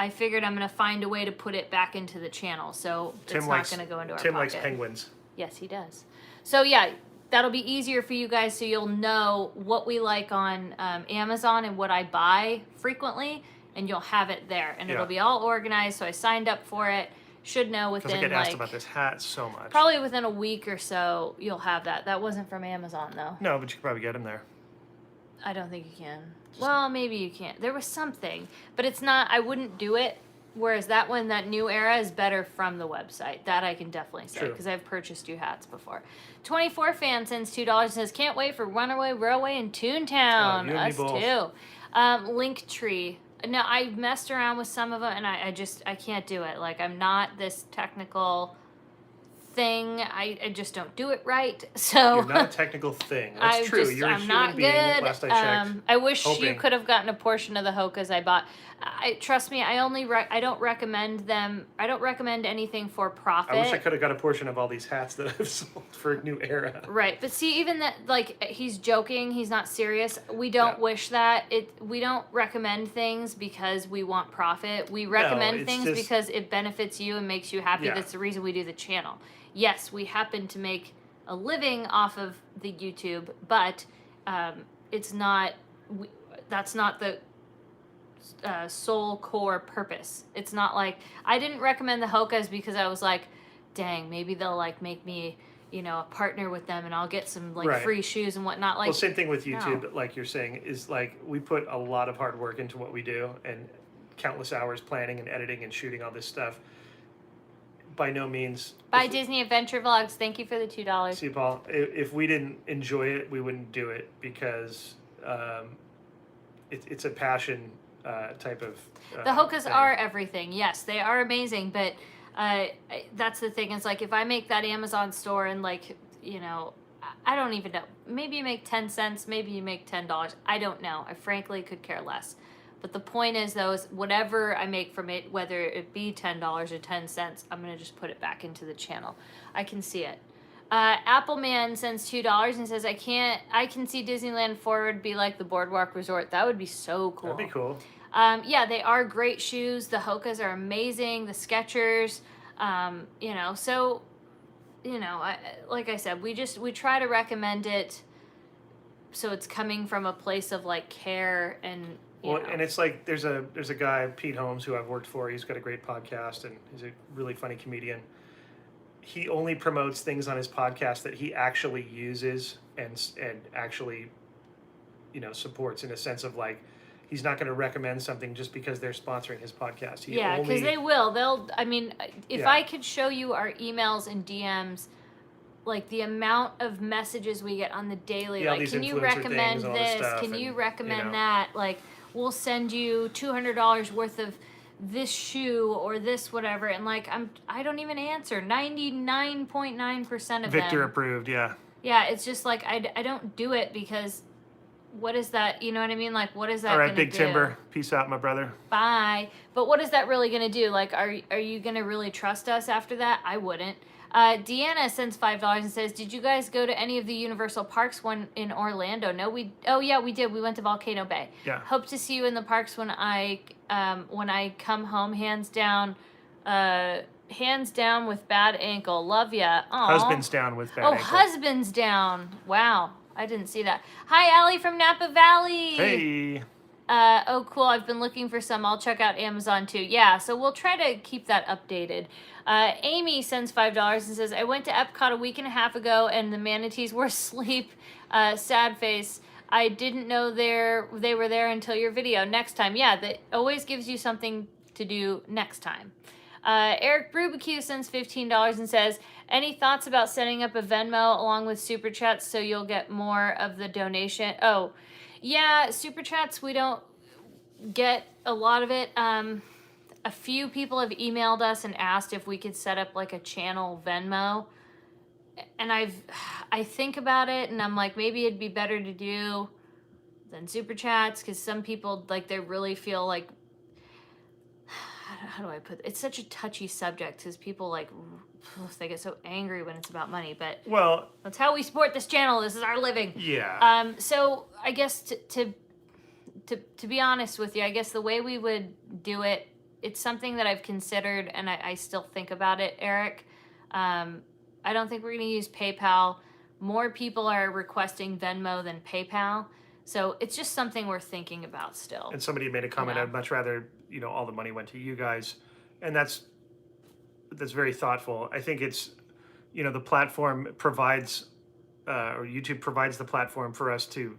I figured I'm going to find a way to put it back into the channel. So it's not going to go into our Tim pocket. likes penguins. Yes, he does. So yeah, that'll be easier for you guys so you'll know what we like on Amazon and what I buy frequently, and you'll have it there. And it'll be all organized, so I signed up for it. Should know within, because I get asked about this hat so much. Probably within a week or so, you'll have that. That wasn't from Amazon, though. No, but you could probably get them there. I don't think you can. Well, maybe you can. There was something, but it's not, I wouldn't do it. Whereas that one, that new era, is better from the website. That I can definitely say, because I've purchased you hats before. 24 fan sends $2 and says, can't wait for Runaway Railway in Toontown. You and Us me both. too. Linktree. No, I messed around with some of them, and I can't do it. Like, I'm not this technical thing. I just don't do it right. So You're not a technical thing. That's true. You're a human being. Last I checked. I wish you could have gotten a portion of the Hokas I bought. Trust me, I don't recommend them. I don't recommend anything for profit. I wish I could have got a portion of all these hats that I've sold for a new era. Right, but see, even that, like, he's joking. He's not serious. We don't wish that. We don't recommend things because we want profit. We recommend things because it benefits you and makes you happy. That's the reason we do the channel. Yes, we happen to make a living off of the YouTube, but it's not. That's not the sole core purpose. It's not like I didn't recommend the Hokas because I was like, dang, maybe they'll like make me, a partner with them and I'll get some like free shoes and whatnot. Like, well, same thing with YouTube. Like you're saying, is like we put a lot of hard work into what we do and countless hours planning and editing and shooting all this stuff. By no means. Bye, Disney Adventure Vlogs. Thank you for the $2. See, Paul, if we didn't enjoy it, we wouldn't do it because it's a passion type of the Hokas thing. are everything. Yes, they are amazing, but that's the thing. It's like if I make that Amazon store and like, I don't even know. Maybe you make 10 cents, maybe you make $10. I don't know. I frankly could care less. But the point is, though, is whatever I make from it, whether it be $10 or 10 cents, I'm going to just put it back into the channel. I can see it. Appleman sends $2 and says, I can see Disneyland Forward be like the Boardwalk Resort. That would be so cool. That'd be cool. Yeah, they are great shoes. The Hokas are amazing. The Skechers, like I said, we try to recommend it so it's coming from a place of like care and and it's like there's a guy, Pete Holmes, who I've worked for. He's got a great podcast and he's a really funny comedian. He only promotes things on his podcast that he actually uses and actually, supports in a sense of like, he's not going to recommend something just because they're sponsoring his podcast. Because they will. If I could show you our emails and DMs, like the amount of messages we get on the daily, like, can you recommend this? Can you recommend that? Like, we'll send you $200 worth of this shoe or this whatever, and like I don't even answer 99.9% of Victor them. approved, yeah. Yeah, it's just like I don't do it because what is that? You know what I mean? Like, what is that? All right, gonna Big do? Timber, peace out, my brother. Bye. But what is that really gonna do? Like, are you gonna really trust us after that? I wouldn't. Deanna sends $5 and says, did you guys go to any of the Universal Parks one in Orlando? No, we did. We went to Volcano Bay. Yeah. Hope to see you in the parks when I come home. Hands down with bad ankle. Love ya. Aww. Husband's down with bad ankle. Husband's down. Wow. I didn't see that. Hi, Allie from Napa Valley. Hey. Oh, cool. I've been looking for some. I'll check out Amazon too. Yeah, so we'll try to keep that updated. Amy sends $5 and says, I went to Epcot a week and a half ago and the manatees were asleep. Sad face. I didn't know they were there until your video. Next time. Yeah, that always gives you something to do next time. Eric Brubacue sends $15 and says, any thoughts about setting up a Venmo along with Super Chats so you'll get more of the donation? Oh, yeah, Super Chats, we don't get a lot of it. A few people have emailed us and asked if we could set up like a channel Venmo. And I think about it and I'm like, maybe it'd be better to do than Super Chats because some people, like, they really feel like, how do I put it? It's such a touchy subject because people like they get so angry when it's about money, but that's how we support this channel. This is our living. Yeah. So I guess to be honest with you, I guess the way we would do it it's something that I've considered, and I still think about it, Eric. I don't think we're going to use PayPal. More people are requesting Venmo than PayPal. So it's just something we're thinking about still. And somebody made a comment, I'd much rather, all the money went to you guys. And that's very thoughtful. I think it's, the platform provides, or YouTube provides the platform for us to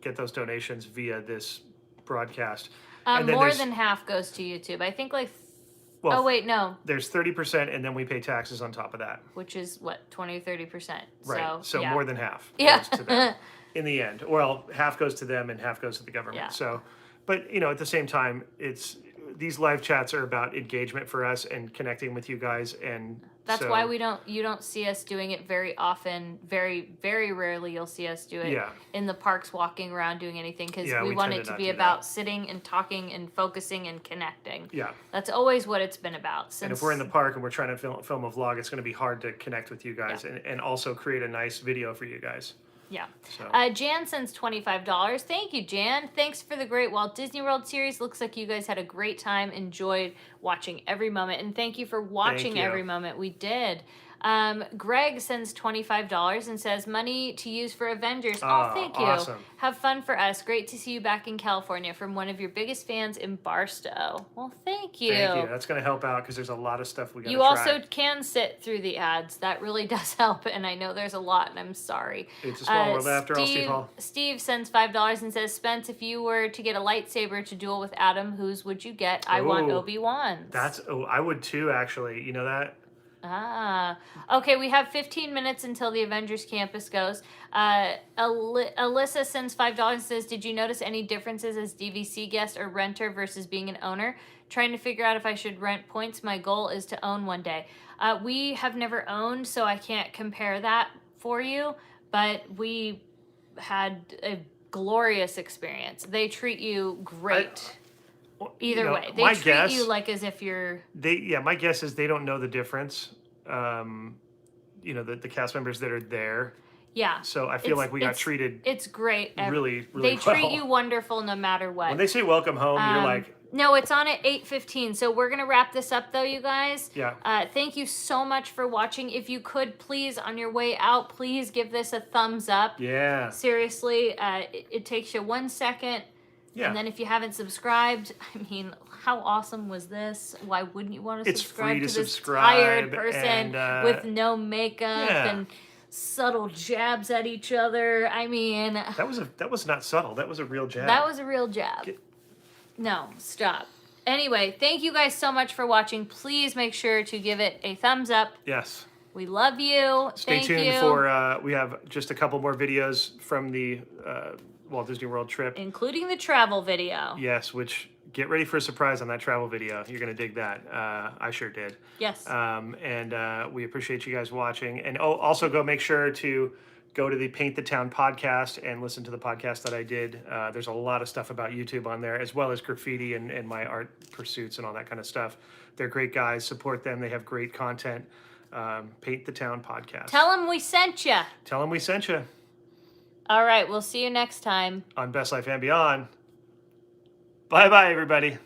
get those donations via this broadcast. More than half goes to YouTube. I think oh, wait, no. There's 30%, and then we pay taxes on top of that. Which is, what, 20 or 30%? Right, so yeah. more than half goes to them in the end. Well, half goes to them and half goes to the government. Yeah. So, but, at the same time, these live chats are about engagement for us and connecting with you guys. And that's why you don't see us doing it very often. Very, very rarely you'll see us do it in the parks, walking around, doing anything, because we want it to be about sitting and talking and focusing and connecting. Yeah. That's always what it's been about. And if we're in the park and we're trying to film a vlog, it's going to be hard to connect with you guys and also create a nice video for you guys. Yeah. So. Jan sends $25. Thank you, Jan. Thanks for the great Walt Disney World series. Looks like you guys had a great time, enjoyed watching every moment, and thank you for watching every moment. We did. Greg sends $25 and says, money to use for Avengers. Oh, thank you. Awesome. Have fun for us. Great to see you back in California from one of your biggest fans in Barstow. Well, thank you. Thank you. That's going to help out because there's a lot of stuff we got to try. You also can sit through the ads. That really does help, and I know there's a lot, and I'm sorry. It's a small world after all, Steve Hall. Steve sends $5 and says, Spence, if you were to get a lightsaber to duel with Adam, whose would you get? I want Obi-Wan's. I would too, actually. You know that? Okay, we have 15 minutes until the Avengers Campus goes. Alyssa sends $5 and says, did you notice any differences as DVC guest or renter versus being an owner? Trying to figure out if I should rent points. My goal is to own one day. We have never owned, so I can't compare that for you, but we had a glorious experience. They treat you great. Either way, they treat you like as if you're. My guess is they don't know the difference. The cast members that are there. Yeah. So I feel like we got treated. It's great. Really They treat you wonderful no matter what. When they say welcome home, you're like. No, it's on at 8:15. So we're gonna wrap this up though, you guys. Yeah. Thank you so much for watching. If you could please, on your way out, please give this a thumbs up. Yeah. Seriously, it takes you 1 second. Yeah. And then if you haven't subscribed, I mean, how awesome was this? Why wouldn't you want to subscribe to this tired person with no makeup and subtle jabs at each other? I mean, that was not subtle. That was a real jab. That was a real jab. No, stop. Anyway, thank you guys so much for watching. Please make sure to give it a thumbs up. Yes. We love you. Stay tuned for we have just a couple more videos from the Walt Disney World trip. Including the travel video. Yes, which get ready for a surprise on that travel video. You're going to dig that. I sure did. Yes. And we appreciate you guys watching. And also go make sure to go to the Paint the Town podcast and listen to the podcast that I did. There's a lot of stuff about YouTube on there, as well as graffiti and my art pursuits and all that kind of stuff. They're great guys. Support them. They have great content. Paint the Town podcast. Tell them we sent you. Tell them we sent you. All right, we'll see you next time. On Best Life and Beyond. Bye-bye, everybody.